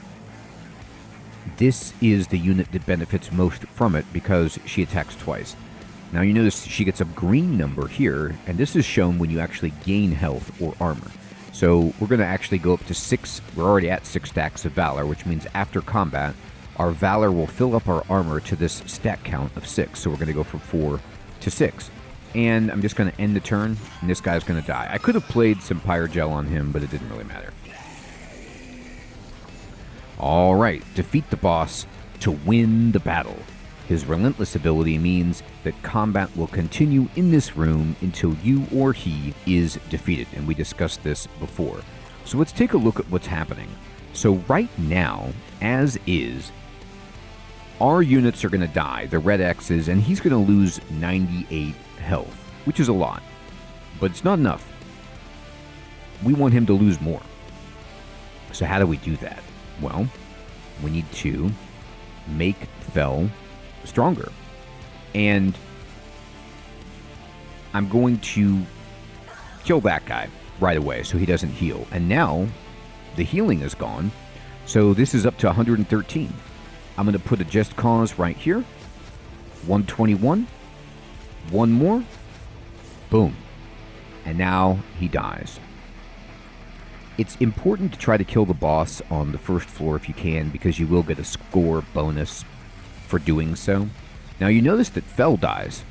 this is the unit that benefits most from it because she attacks twice. Now you notice she gets a green number here, and this is shown when you actually gain health or armor. So we're going to actually go up to 6. We're already at 6 stacks of Valor, which means after combat, our Valor will fill up our armor to this stack count of 6. So we're going to go from 4 to 6. And I'm just going to end the turn, and this guy's going to die. I could have played some Pyro Gel on him, but it didn't really matter. All right, defeat the boss to win the battle. His Relentless ability means that combat will continue in this room until you or he is defeated, and we discussed this before. So let's take a look at what's happening. So right now, as is, our units are going to die, the red X's, and he's going to lose 98 health, which is a lot, but it's not enough. We want him to lose more. So how do we do that? Well, we need to make Fel stronger. And I'm going to kill that guy right away so he doesn't heal. And now the healing is gone, so this is up to 113. I'm going to put a Just Cause right here. 121. One more. Boom. And now he dies. It's important to try to kill the boss on the first floor if you can, because you will get a score bonus for doing so. Now you notice that Fel dies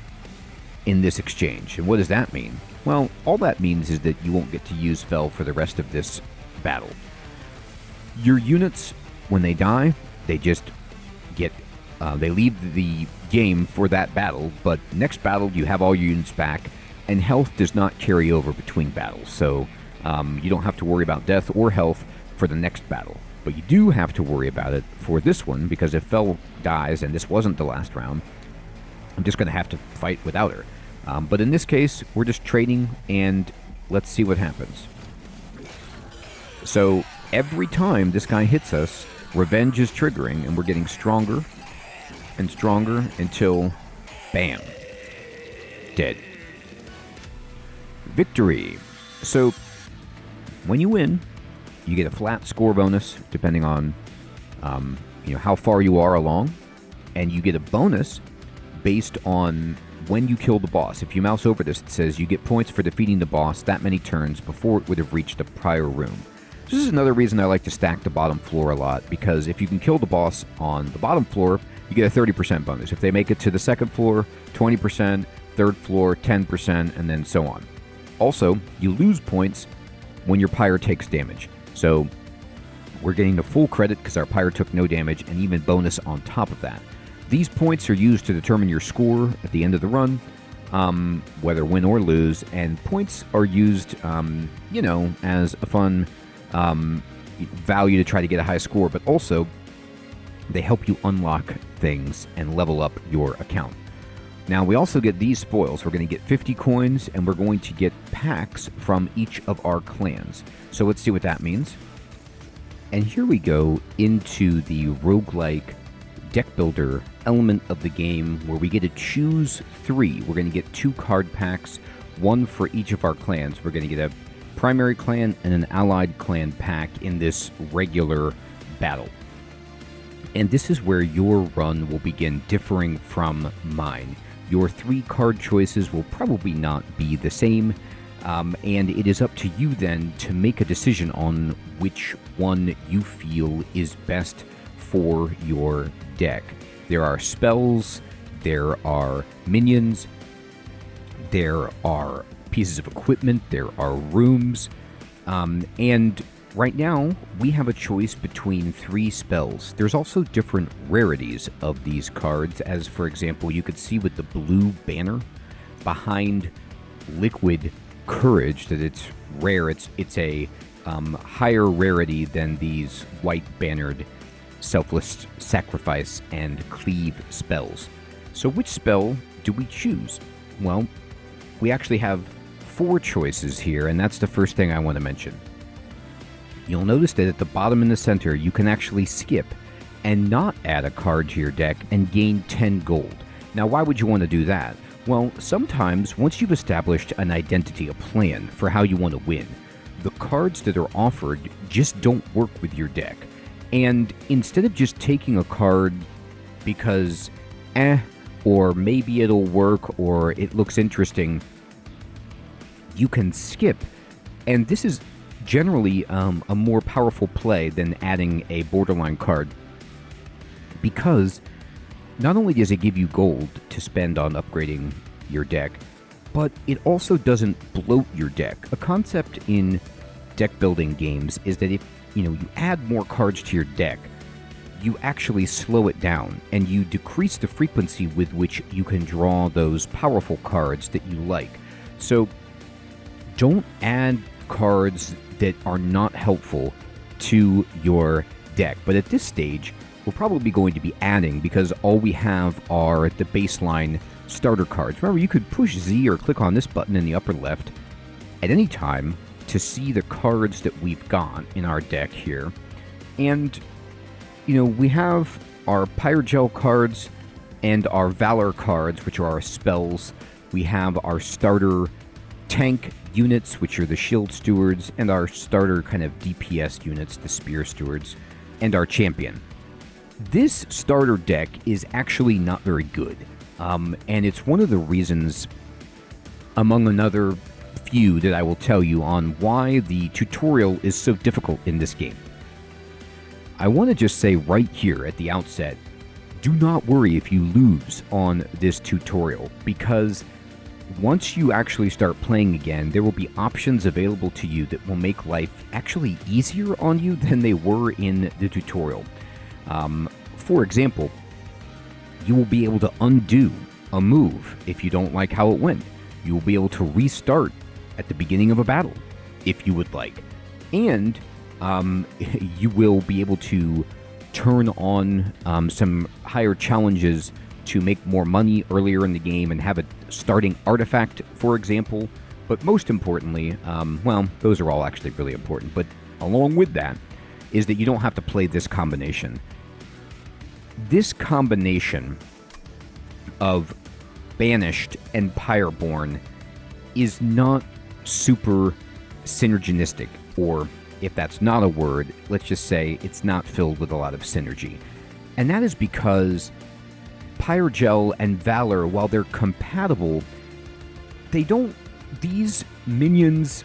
in this exchange, and what does that mean? Well, all that means is that you won't get to use Fel for the rest of this battle. Your units, when they die, they just get, they leave the game for that battle, but next battle you have all your units back, and health does not carry over between battles, so you don't have to worry about death or health for the next battle. But you do have to worry about it for this one, because if Fel dies and this wasn't the last round, I'm just going to have to fight without her. But in this case, we're just trading, and let's see what happens. So every time this guy hits us, revenge is triggering, and we're getting stronger and stronger until, bam, dead. Victory. So when you win, you get a flat score bonus depending on how far you are along, and you get a bonus based on when you kill the boss. If you mouse over this, it says you get points for defeating the boss that many turns before it would have reached a prior room. This is another reason I like to stack the bottom floor a lot, because if you can kill the boss on the bottom floor, you get a 30% bonus. If they make it to the second floor, 20%, third floor, 10%, and then so on. Also, you lose points when your Pyre takes damage. So we're getting the full credit because our Pyre took no damage, and even bonus on top of that. These points are used to determine your score at the end of the run, whether win or lose, and points are used, as a fun value to try to get a high score, but also they help you unlock things and level up your account. Now, we also get these spoils. We're going to get 50 coins, and we're going to get packs from each of our clans. So let's see what that means. And here we go into the roguelike deck builder element of the game, where we get to choose 3. We're going to get 2 card packs, 1 for each of our clans. We're going to get a primary clan and an allied clan pack in this regular battle. And this is where your run will begin differing from mine. Your 3 card choices will probably not be the same, and it is up to you then to make a decision on which one you feel is best for your deck. There are spells, there are minions, there are pieces of equipment, there are rooms, and right now we have a choice between 3 spells. There's also different rarities of these cards, as for example, you could see with the blue banner behind Liquid Courage that it's rare. It's a higher rarity than these white bannered Selfless Sacrifice and Cleave spells. So which spell do we choose? Well, we actually have 4 choices here, and that's the first thing I want to mention. You'll notice that at the bottom in the center, you can actually skip and not add a card to your deck and gain 10 gold. Now, why would you want to do that? Well, sometimes once you've established an identity, a plan for how you want to win, the cards that are offered just don't work with your deck. And instead of just taking a card because, or maybe it'll work, or it looks interesting, you can skip. And this is generally a more powerful play than adding a borderline card, because not only does it give you gold to spend on upgrading your deck, but it also doesn't bloat your deck. A concept in deck building games is that if you add more cards to your deck, you actually slow it down and you decrease the frequency with which you can draw those powerful cards that you like. So don't add cards that are not helpful to your deck. But at this stage, we're probably going to be adding, because all we have are the baseline starter cards. Remember, you could push Z or click on this button in the upper left at any time to see the cards that we've got in our deck here. And, we have our Pyro Gel cards and our Valor cards, which are our spells. We have our starter tank units, which are the shield stewards, and our starter kind of DPS units, the spear stewards, and our champion. This starter deck is actually not very good, and it's one of the reasons, among another few, that I will tell you on why the tutorial is so difficult in this game. I want to just say right here at the outset, do not worry if you lose on this tutorial, because once you actually start playing again, there will be options available to you that will make life actually easier on you than they were in the tutorial. For example, you will be able to undo a move if you don't like how it went. You will be able to restart at the beginning of a battle if you would like. And you will be able to turn on some higher challenges to make more money earlier in the game and have a starting artifact, for example. But most importantly, those are all actually really important. But along with that is that you don't have to play this combination. This combination of Banished and Pyreborn is not super synergistic, or if that's not a word, let's just say it's not filled with a lot of synergy. And that is because Pyro Gel and Valor, while they're compatible, these minions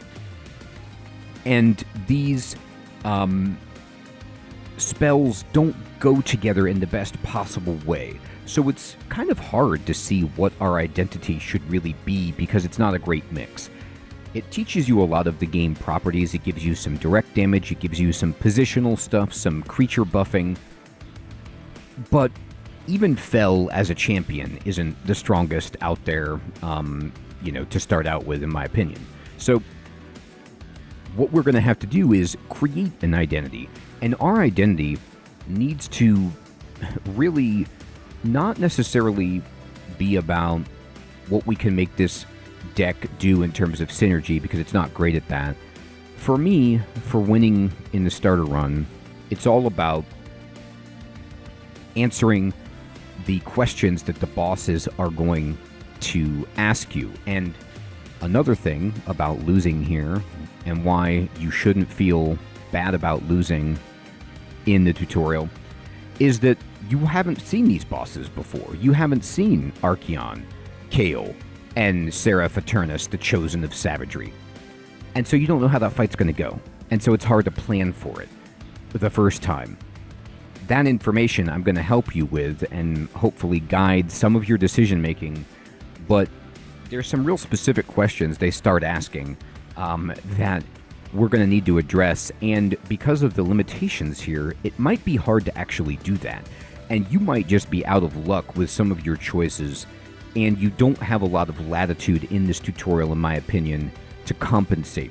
and these spells don't go together in the best possible way. So it's kind of hard to see what our identity should really be, because it's not a great mix. It teaches you a lot of the game properties. It gives you some direct damage. It gives you some positional stuff, some creature buffing. But even Fel as a champion isn't the strongest out there, to start out with, in my opinion. So what we're going to have to do is create an identity. And our identity needs to really not necessarily be about what we can make this deck do in terms of synergy, because it's not great at that. For me, for winning in the starter run, it's all about answering the questions that the bosses are going to ask you. And another thing about losing here, and why you shouldn't feel bad about losing in the tutorial, is that you haven't seen these bosses before. You haven't seen Archeon, Kale, and Seraph Eternus, the Chosen of Savagery. And so you don't know how that fight's going to go. And so it's hard to plan for it the first time. That information I'm going to help you with and hopefully guide some of your decision making. But there's some real specific questions they start asking that we're going to need to address. And because of the limitations here, it might be hard to actually do that. And you might just be out of luck with some of your choices, and you don't have a lot of latitude in this tutorial, in my opinion, to compensate.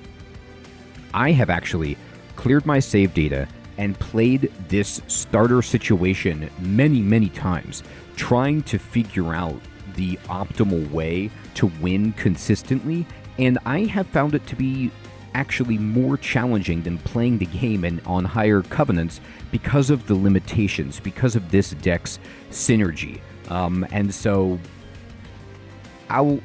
I have actually cleared my save data and played this starter situation many, many times, trying to figure out the optimal way to win consistently, and I have found it to be actually more challenging than playing the game and on higher covenants because of the limitations, because of this deck's synergy. And so I'll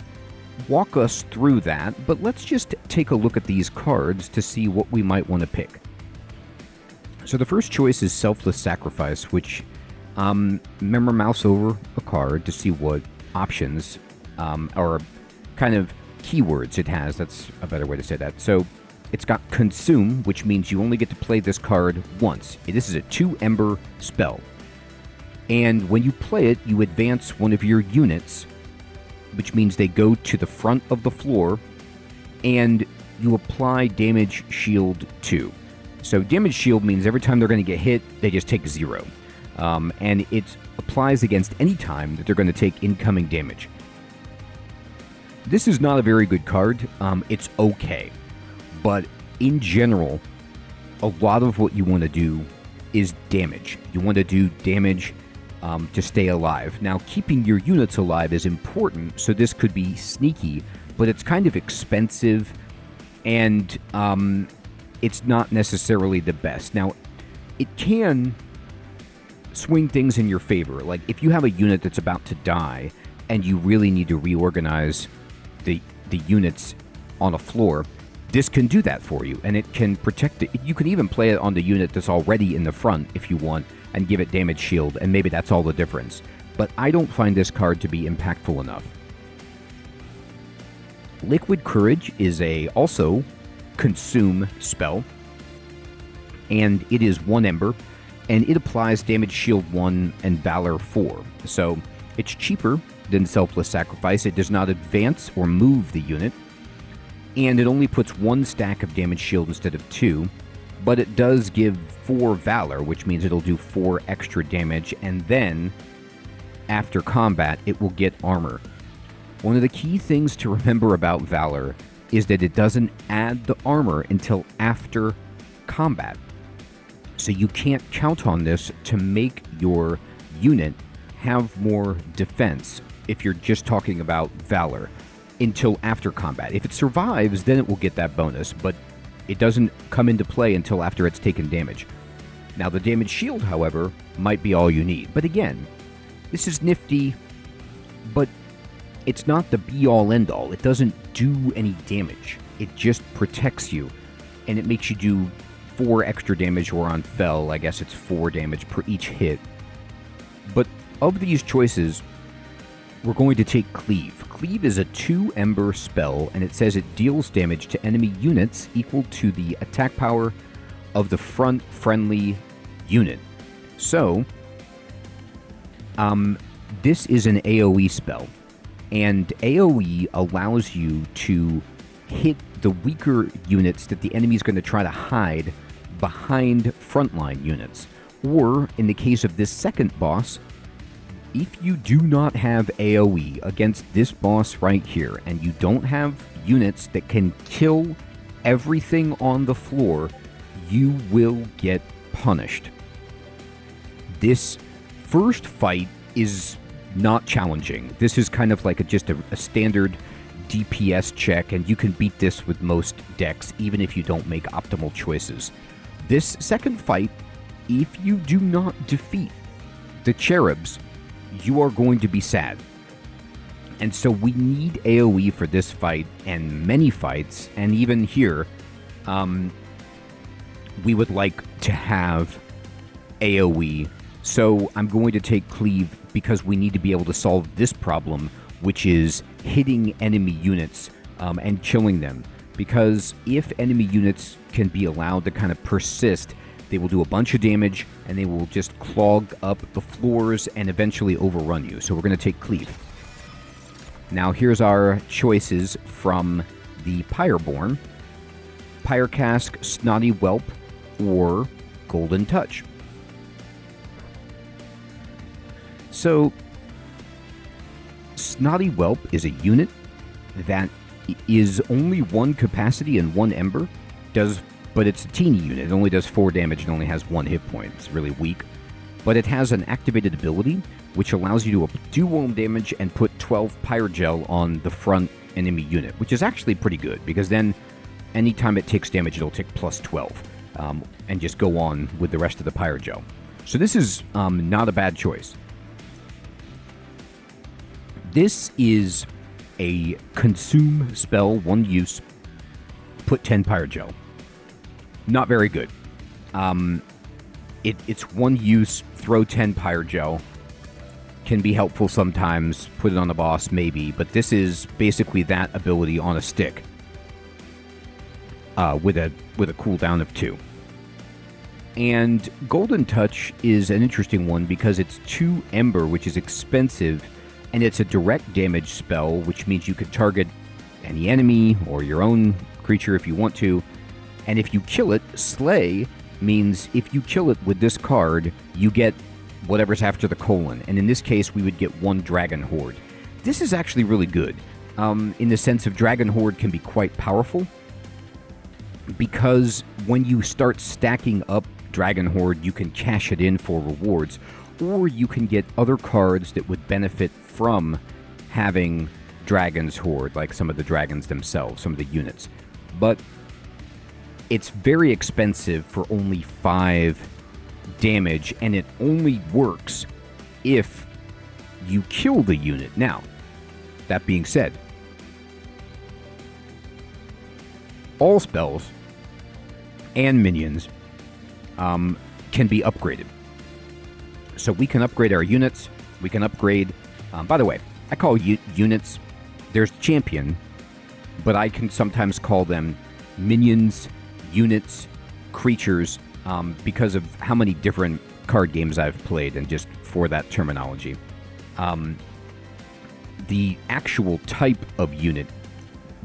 walk us through that, but let's just take a look at these cards to see what we might want to pick. So the first choice is Selfless Sacrifice, which remember, mouse over a card to see what options, or kind of keywords it has. That's a better way to say that. So it's got consume, which means you only get to play this card once. This is a 2 Ember spell. And when you play it, you advance one of your units, which means they go to the front of the floor, and you apply damage shield 2. So damage shield means every time they're going to get hit, they just take 0. And it applies against any time that they're going to take incoming damage. This is not a very good card. It's okay. But in general, a lot of what you want to do is damage. You want to do damage to stay alive. Now, keeping your units alive is important, so this could be sneaky, but it's kind of expensive, and it's not necessarily the best. Now, it can swing things in your favor. Like, if you have a unit that's about to die, and you really need to reorganize the units on a floor, this can do that for you, and it can protect it. You can even play it on the unit that's already in the front if you want, and give it damage shield, and maybe that's all the difference. But I don't find this card to be impactful enough. Liquid Courage is a also consume spell, and it is 1 Ember, and it applies damage shield 1 and Valor 4. So it's cheaper than Selfless Sacrifice. It does not advance or move the unit, and it only puts 1 stack of damage shield instead of 2, but it does give 4 Valor, which means it'll do 4 extra damage, and then, after combat, it will get armor. One of the key things to remember about Valor is that it doesn't add the armor until after combat. So you can't count on this to make your unit have more defense if you're just talking about Valor until after combat. If it survives, then it will get that bonus, but it doesn't come into play until after it's taken damage. Now, the damage shield, however, might be all you need. But again, this is nifty, but it's not the be-all, end-all. It doesn't do any damage. It just protects you, and it makes you do 4 extra damage, or on Fell, I guess it's 4 damage per each hit. But of these choices, we're going to take Cleave. Cleave is a 2 Ember spell, and it says it deals damage to enemy units equal to the attack power of the front friendly unit. So, this is an AoE spell, and AoE allows you to hit the weaker units that the enemy is going to try to hide behind frontline units. Or, in the case of this second boss, if you do not have AoE against this boss right here, and you don't have units that can kill everything on the floor, you will get punished. This first fight is not challenging. This is kind of like just a standard DPS check, and you can beat this with most decks, even if you don't make optimal choices. This second fight, if you do not defeat the cherubs, you are going to be sad. And so we need AoE for this fight and many fights, and even here, we would like to have AoE. So I'm going to take Cleave because we need to be able to solve this problem, which is hitting enemy units and killing them. Because if enemy units can be allowed to kind of persist, they will do a bunch of damage, and they will just clog up the floors and eventually overrun you. So we're going to take Cleave. Now here's our choices from the Pyreborn: Pyre Cask, Snotty Whelp, or Golden Touch. So, Snotty Whelp is a unit that is only 1 capacity and 1 Ember, but it's a teeny unit. It only does 4 damage and only has 1 hit point. It's really weak. But it has an activated ability, which allows you to do whelm damage and put 12 Pyro Gel on the front enemy unit, which is actually pretty good, because then anytime it takes damage, it'll take plus 12, and just go on with the rest of the Pyro Gel. So this is not a bad choice. This is a consume spell, 1 use, put 10 Pyro Gel. Not very good. It's 1 use, throw 10 Pyro Gel. can be helpful sometimes. Put it on the boss, maybe. But this is basically that ability on a stick with a cooldown of 2. And Golden Touch is an interesting one because it's 2 Ember, which is expensive, and it's a direct damage spell, which means you could target any enemy or your own creature if you want to. And if you kill it, Slay means if you kill it with this card, you get whatever's after the colon. And in this case, we would get 1 Dragon Horde. This is actually really good in the sense of Dragon Horde can be quite powerful because when you start stacking up Dragon Horde, you can cash it in for rewards, or you can get other cards that would benefit from having Dragon's Horde, like some of the dragons themselves, some of the units. But it's very expensive for only 5 damage, and it only works if you kill the unit. Now, that being said, all spells and minions can be upgraded. So we can upgrade our units. We can upgrade... by the way, I call units... There's champion, but I can sometimes call them minions, units, creatures, because of how many different card games I've played, and just for that terminology. The actual type of unit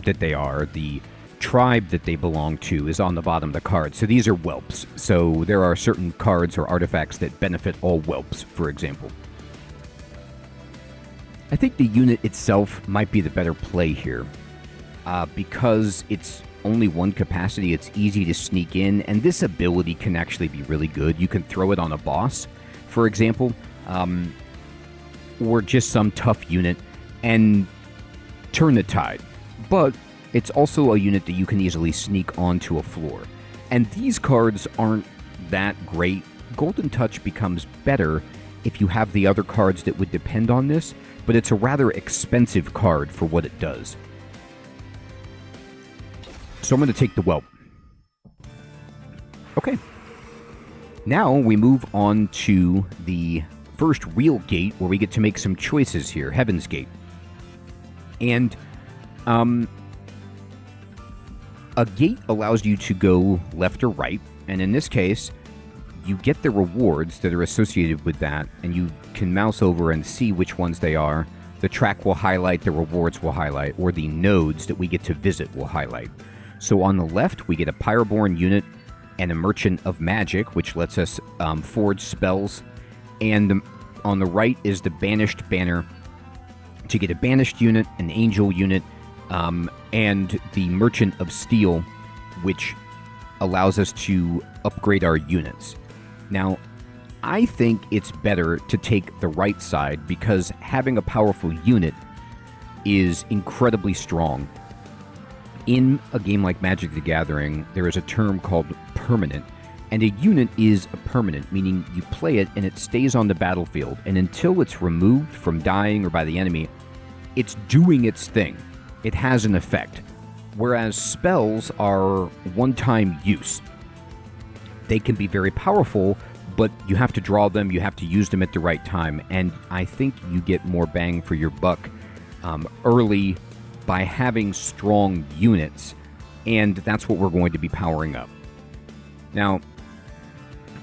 that they are, the tribe that they belong to, is on the bottom of the card. So these are whelps. So there are certain cards or artifacts that benefit all whelps, for example. I think the unit itself might be the better play here. Because it's only 1 capacity, it's easy to sneak in, and this ability can actually be really good. You can throw it on a boss, for example, or just some tough unit, and turn the tide. But it's also a unit that you can easily sneak onto a floor. And these cards aren't that great. Golden Touch becomes better if you have the other cards that would depend on this, but it's a rather expensive card for what it does. So I'm going to take the whelp. Okay. Now we move on to the first real gate where we get to make some choices here. Heaven's Gate. And a gate allows you to go left or right. And in this case, you get the rewards that are associated with that. And you can mouse over and see which ones they are. The track will highlight, the rewards will highlight, or the nodes that we get to visit will highlight. So on the left, we get a Pyroborn unit and a Merchant of Magic, which lets us forge spells. And on the right is the Banished banner to get a Banished unit, an Angel unit, and the Merchant of Steel, which allows us to upgrade our units. Now, I think it's better to take the right side because having a powerful unit is incredibly strong. In a game like Magic the Gathering, there is a term called permanent, and a unit is a permanent, meaning you play it and it stays on the battlefield, and until it's removed from dying or by the enemy, it's doing its thing. It has an effect. Whereas spells are one-time use. They can be very powerful, but you have to draw them, you have to use them at the right time, and I think you get more bang for your buck early by having strong units, and that's what we're going to be powering up. Now,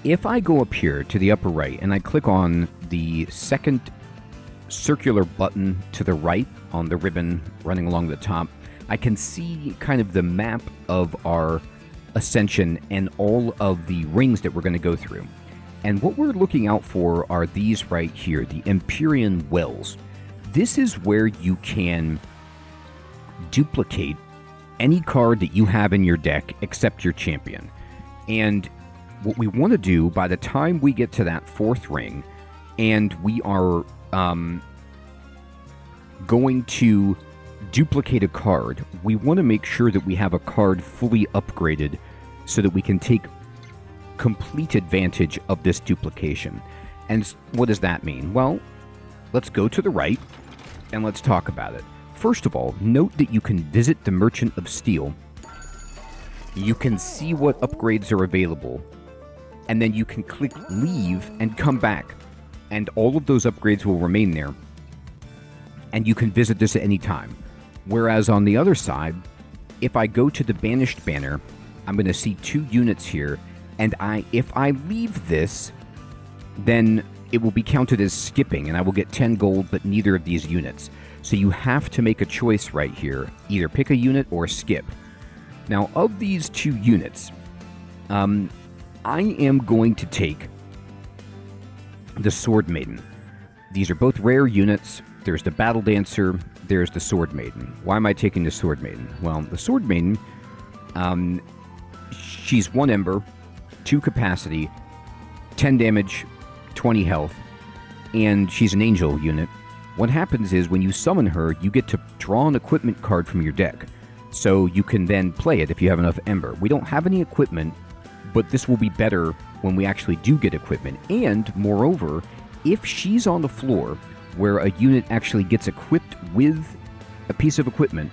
if I go up here to the upper right and I click on the second circular button to the right on the ribbon running along the top, I can see kind of the map of our ascension and all of the rings that we're going to go through. And what we're looking out for are these right here, the Imperion Wells. This is where you can duplicate any card that you have in your deck except your champion. And what we want to do by the time we get to that 4th ring, and we are going to duplicate a card, we want to make sure that we have a card fully upgraded so that we can take complete advantage of this duplication. And what does that mean? Well, let's go to the right and let's talk about it. First of all, note that you can visit the Merchant of Steel. You can see what upgrades are available, and then you can click leave and come back. and all of those upgrades will remain there, and you can visit this at any time. Whereas on the other side, if I go to the Banished banner, I'm going to see 2 units here, and if I leave this, then it will be counted as skipping, and I will get 10 gold, but neither of these units. So you have to make a choice right here. Either pick a unit or skip. Now, of these 2 units, I am going to take the Sword Maiden. These are both rare units. There's the Battle Dancer, there's the Sword Maiden. Why am I taking the Sword Maiden? Well, the Sword Maiden, she's 1 Ember, 2 capacity, 10 damage, 20 health, and she's an angel unit. What happens is when you summon her, you get to draw an equipment card from your deck. So you can then play it if you have enough Ember. We don't have any equipment, but this will be better when we actually do get equipment. And moreover, if she's on the floor where a unit actually gets equipped with a piece of equipment,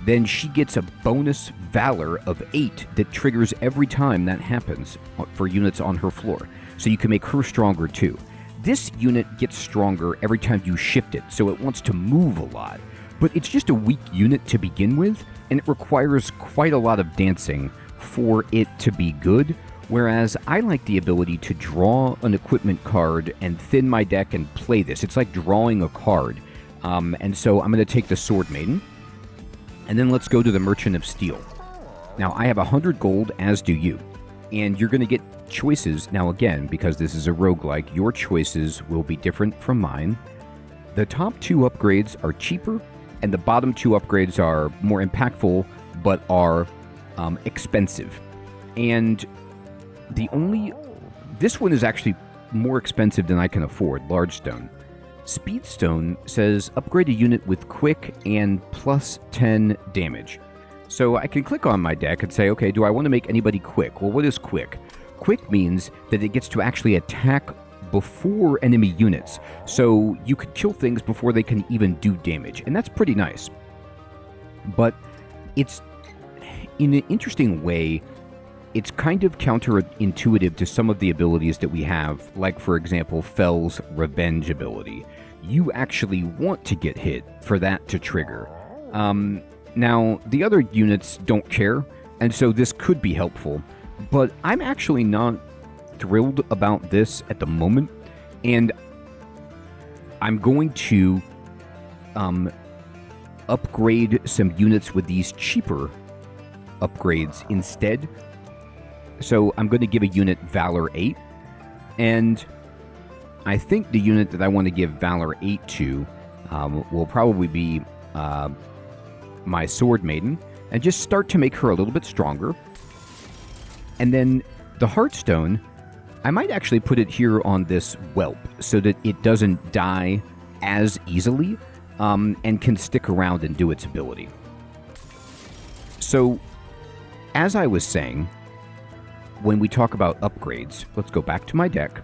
then she gets a bonus Valor of 8 that triggers every time that happens for units on her floor. So you can make her stronger too. This unit gets stronger every time you shift it, so it wants to move a lot. But it's just a weak unit to begin with, and it requires quite a lot of dancing for it to be good. Whereas I like the ability to draw an equipment card and thin my deck and play this. It's like drawing a card. And so I'm going to take the Sword Maiden. And then let's go to the Merchant of Steel. Now, I have 100 gold, as do you. And you're going to get choices. Now, again, because this is a roguelike, your choices will be different from mine. The top 2 upgrades are cheaper, and the bottom 2 upgrades are more impactful, but are expensive. And this one is actually more expensive than I can afford, Large Stone. Speedstone says upgrade a unit with quick and plus 10 damage. So I can click on my deck and say, okay, do I want to make anybody quick? Well, what is quick? Quick means that it gets to actually attack before enemy units. So you could kill things before they can even do damage. And that's pretty nice. But it's, in an interesting way, it's kind of counterintuitive to some of the abilities that we have, like, for example, Fell's Revenge ability. You actually want to get hit for that to trigger. Now, the other units don't care, and so this could be helpful, but I'm actually not thrilled about this at the moment, and I'm going to upgrade some units with these cheaper upgrades instead. So I'm going to give a unit Valor 8, and I think the unit that I want to give Valor 8 to will probably be my Sword Maiden, and just start to make her a little bit stronger. And then the Heartstone, I might actually put it here on this Whelp so that it doesn't die as easily and can stick around and do its ability. So, as I was saying, when we talk about upgrades, let's go back to my deck.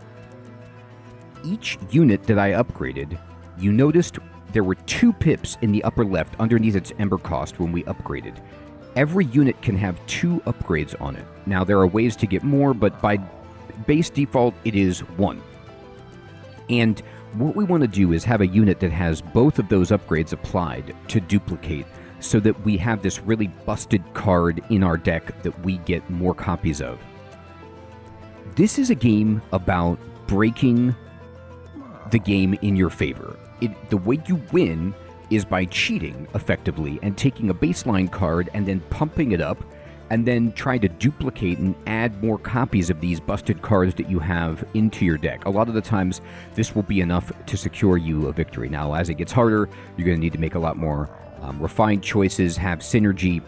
Each unit that I upgraded, you noticed there were 2 pips in the upper left underneath its Ember cost when we upgraded. Every unit can have 2 upgrades on it. Now, there are ways to get more, but by base default, it is 1. And what we want to do is have a unit that has both of those upgrades applied to duplicate, so that we have this really busted card in our deck that we get more copies of. This is a game about breaking the game in your favor. The way you win is by cheating, effectively, and taking a baseline card and then pumping it up, and then trying to duplicate and add more copies of these busted cards that you have into your deck. A lot of the times, this will be enough to secure you a victory. Now, as it gets harder, you're going to need to make a lot more refined choices, have synergy,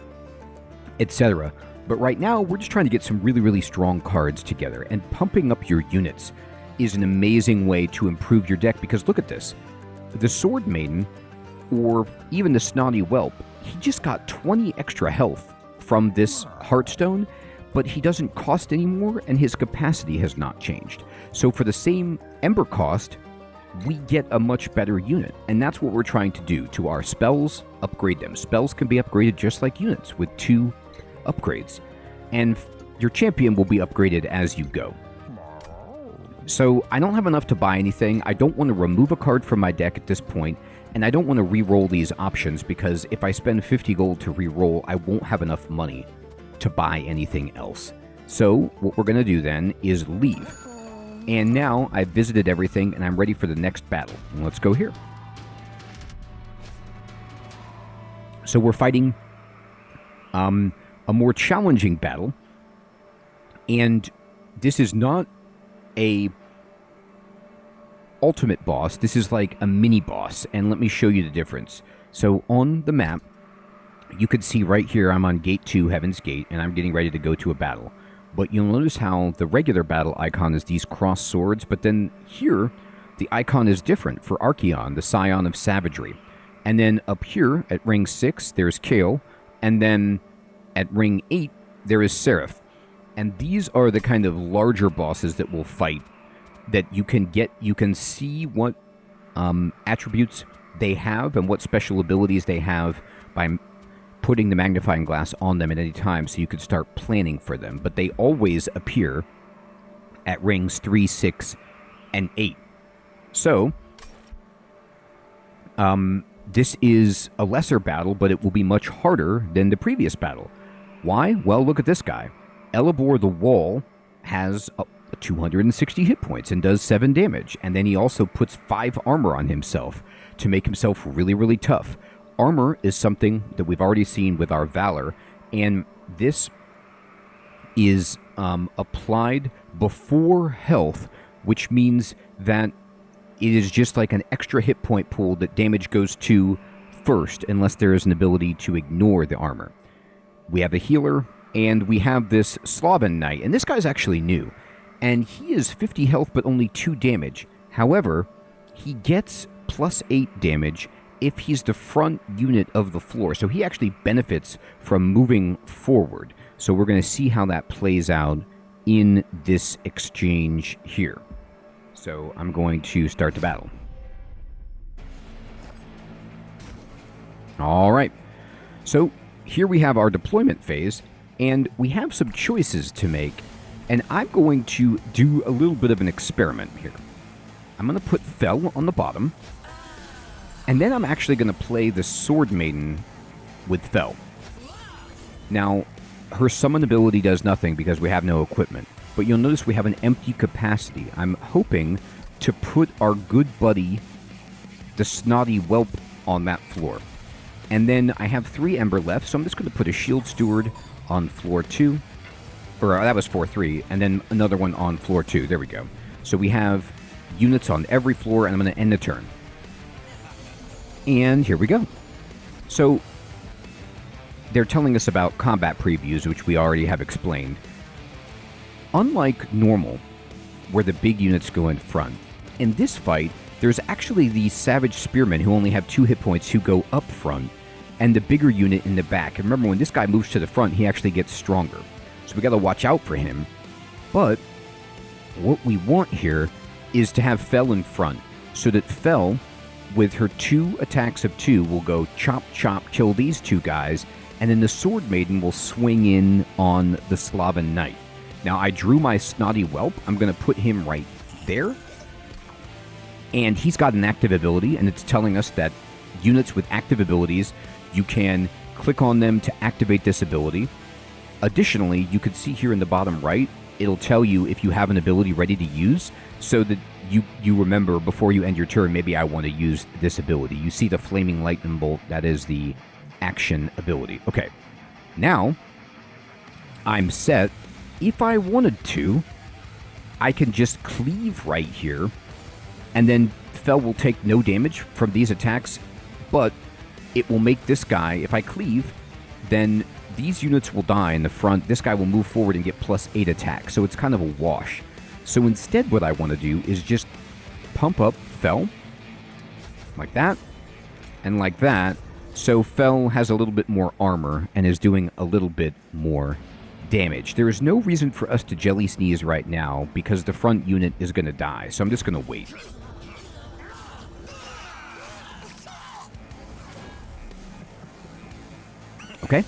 etc. But right now, we're just trying to get some really, really strong cards together, and pumping up your units is an amazing way to improve your deck, because look at this. The Sword Maiden, or even the Snotty Whelp, he just got 20 extra health from this Heartstone, but he doesn't cost anymore, and his capacity has not changed. So for the same Ember cost, we get a much better unit, and that's what we're trying to do to our spells. Upgrade them. Spells can be upgraded just like units with 2 upgrades, and your champion will be upgraded as you go. So I don't have enough to buy anything. I don't want to remove a card from my deck at this point, and I don't want to re-roll these options because if I spend 50 gold to re-roll, I won't have enough money to buy anything else. So what we're going to do then is leave. And now I've visited everything and I'm ready for the next battle. Let's go here. So we're fighting a more challenging battle. And this is not a ultimate boss. This is like a mini boss. And let me show you the difference. So on the map, you can see right here I'm on Gate 2, Heaven's Gate, and I'm getting ready to go to a battle. But you'll notice how the regular battle icon is these crossed swords, but then here, the icon is different for Archeon, the Scion of Savagery. And then up here, at ring 6, there's Kale, and then at ring 8, there is Seraph. And these are the kind of larger bosses that we'll fight, that you can see what attributes they have and what special abilities they have by putting the magnifying glass on them at any time, so you could start planning for them. But they always appear at rings 3, 6, and 8. So, this is a lesser battle, but it will be much harder than the previous battle. Why? Well, look at this guy. Elibor the Wall has 260 hit points and does 7 damage. And then he also puts 5 armor on himself to make himself really, really tough. Armor is something that we've already seen with our Valor, and this is applied before health, which means that it is just like an extra hit point pool that damage goes to first, unless there is an ability to ignore the armor. We have a healer, and we have this Slaven Knight, and this guy's actually new, and he is 50 health but only 2 damage. However, he gets plus 8 damage if he's the front unit of the floor. So he actually benefits from moving forward. So we're going to see how that plays out in this exchange here. So I'm going to start the battle. All right. So here we have our deployment phase, and we have some choices to make. And I'm going to do a little bit of an experiment here. I'm going to put Fel on the bottom. And then I'm actually going to play the Sword Maiden with Fel. Now, her summon ability does nothing because we have no equipment. But you'll notice we have an empty capacity. I'm hoping to put our good buddy, the Snotty Whelp, on that floor. And then I have 3 Ember left, so I'm just going to put a Shield Steward on floor 2. Or that was floor 3, and then another one on floor 2. There we go. So we have units on every floor, and I'm going to end the turn. And here we go. So, they're telling us about combat previews, which we already have explained. Unlike normal, where the big units go in front, in this fight, there's actually the Savage Spearmen who only have 2 hit points who go up front, and the bigger unit in the back. And remember, when this guy moves to the front, he actually gets stronger. So we gotta watch out for him. But what we want here is to have Fel in front, so that Fel, with her 2 attacks of 2, will go chop, chop, kill these 2 guys, and then the Sword Maiden will swing in on the Slaven Knight. Now, I drew my Snotty Whelp. I'm going to put him right there. And he's got an active ability, and it's telling us that units with active abilities, you can click on them to activate this ability. Additionally, you could see here in the bottom right, it'll tell you if you have an ability ready to use, so that you remember before you end your turn, maybe I want to use this ability. You see the Flaming Lightning Bolt, that is the action ability. Okay, now I'm set. If I wanted to, I can just cleave right here, and then Fel will take no damage from these attacks, but it will make this guy, if I cleave, then these units will die in the front. This guy will move forward and get plus 8 attack, so it's kind of a wash. So instead what I want to do is just pump up Fel, like that, and like that, so Fel has a little bit more armor and is doing a little bit more damage. There is no reason for us to Jelly Sneeze right now because the front unit is going to die, so I'm just going to wait. Okay.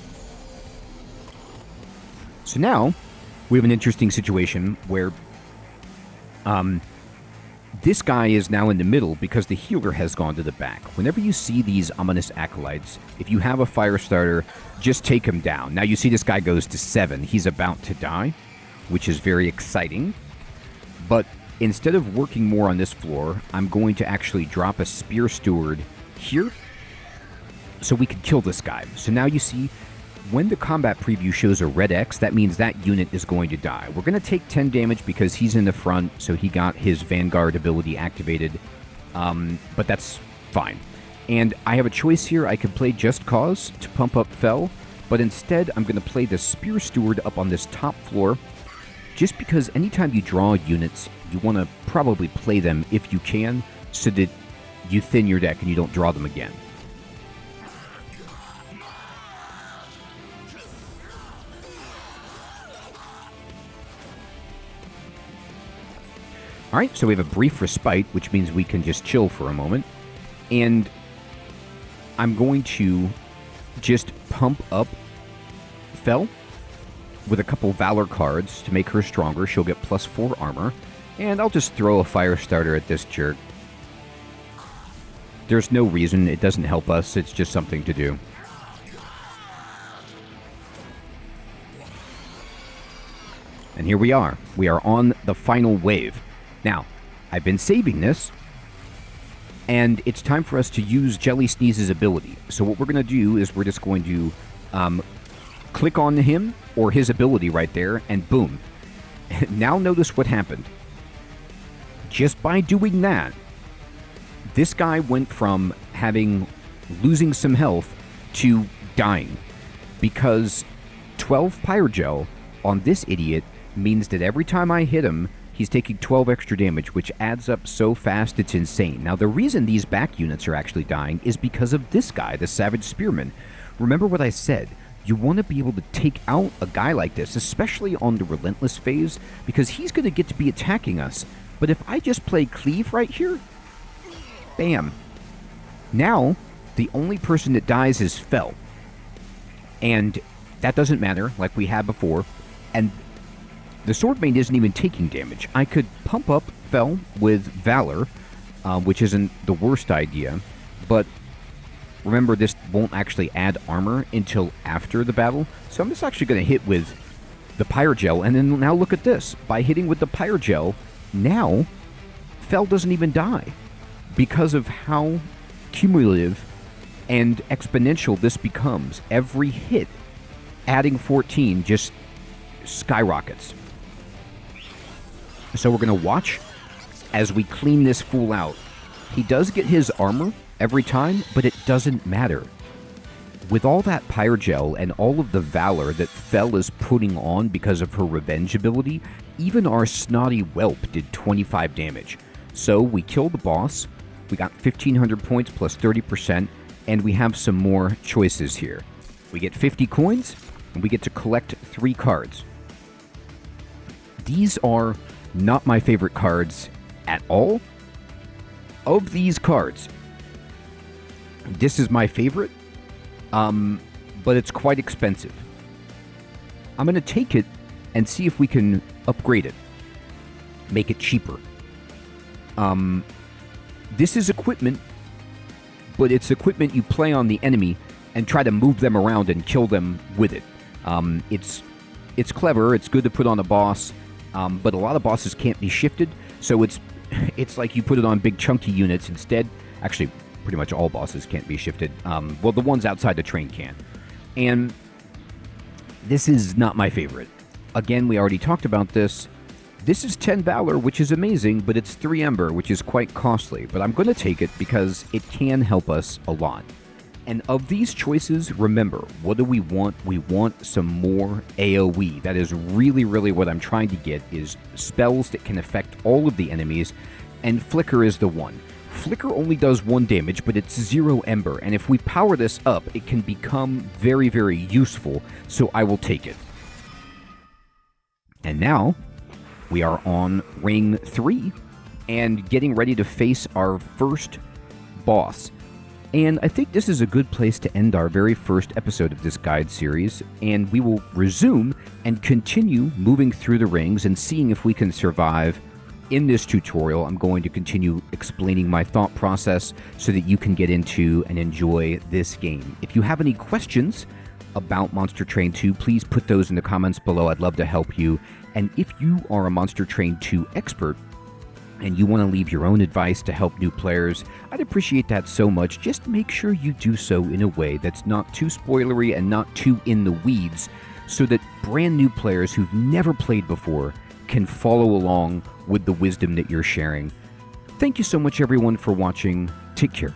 So now we have an interesting situation where This guy is now in the middle because the healer has gone to the back. Whenever you see these ominous acolytes, if you have a fire starter, just take him down. Now you see this guy goes to 7. He's about to die, which is very exciting. But instead of working more on this floor, I'm going to actually drop a Spear Steward here so we can kill this guy. So now you see, when the combat preview shows a red X, that means that unit is going to die. We're going to take 10 damage because he's in the front, so he got his Vanguard ability activated. But that's fine. And I have a choice here. I could play Just Cause to pump up Fel, but instead I'm going to play the Spear Steward up on this top floor, just because anytime you draw units, you want to probably play them if you can, so that you thin your deck and you don't draw them again. Alright, so we have a brief respite, which means we can just chill for a moment. And I'm going to just pump up Fel with a couple Valor cards to make her stronger. She'll get +4 armor. And I'll just throw a fire starter at this jerk. There's no reason. It doesn't help us. It's just something to do. And here we are. We are on the final wave. Now, I've been saving this, and it's time for us to use Jelly Sneeze's ability. So what we're going to do is we're just going to click on him, or his ability right there, and boom. Now notice what happened. Just by doing that, this guy went from losing some health to dying, because 12 Pyro Gel on this idiot means that every time I hit him, he's taking 12 extra damage, which adds up so fast it's insane. Now, the reason these back units are actually dying is because of this guy, the Savage Spearman. Remember what I said. You want to be able to take out a guy like this, especially on the Relentless phase, because he's going to get to be attacking us. But if I just play Cleave right here, bam. Now, the only person that dies is Fel. And that doesn't matter, like we had before. And the Swordmane isn't even taking damage. I could pump up Fel with Valor, which isn't the worst idea, but remember, this won't actually add armor until after the battle, so I'm just actually going to hit with the Pyro Gel, and then now look at this. By hitting with the Pyro Gel, now Fel doesn't even die, because of how cumulative and exponential this becomes. Every hit, adding 14 just skyrockets. So we're going to watch as we clean this fool out. He does get his armor every time, but it doesn't matter. With all that Pyro Gel and all of the Valor that Fel is putting on because of her revenge ability, even our snotty whelp did 25 damage. So we killed the boss, we got 1,500 points plus 30%, and we have some more choices here. We get 50 coins, and we get to collect 3 cards. These are not my favorite cards at all. Of these cards, this is my favorite, but it's quite expensive. I'm going to take it and see if we can upgrade it, make it cheaper. This is equipment, but it's equipment you play on the enemy and try to move them around and kill them with it. It's clever, it's good to put on a boss, but a lot of bosses can't be shifted, so it's like you put it on big chunky units instead. Actually, pretty much all bosses can't be shifted. Well, the ones outside the train can. And this is not my favorite. Again, we already talked about this. This is 10 Valor, which is amazing, but it's 3 Ember, which is quite costly. But I'm going to take it because it can help us a lot. And of these choices, remember, what do we want? We want some more AoE. That is really, really what I'm trying to get, is spells that can affect all of the enemies, and Flicker is the one. Flicker only does 1 damage, but it's 0 Ember, and if we power this up, it can become very, very useful, so I will take it. And now, we are on Ring 3, and getting ready to face our first boss. And I think this is a good place to end our very first episode of this guide series, and we will resume and continue moving through the rings and seeing if we can survive In this tutorial, I'm going to continue explaining my thought process so that you can get into and enjoy this game. If you have any questions about Monster Train 2, please put those in the comments below. I'd love to help you. And if you are a Monster Train 2 expert and you want to leave your own advice to help new players, I'd appreciate that so much. Just make sure you do so in a way that's not too spoilery and not too in the weeds, so that brand new players who've never played before can follow along with the wisdom that you're sharing. Thank you so much, everyone, for watching. Take care.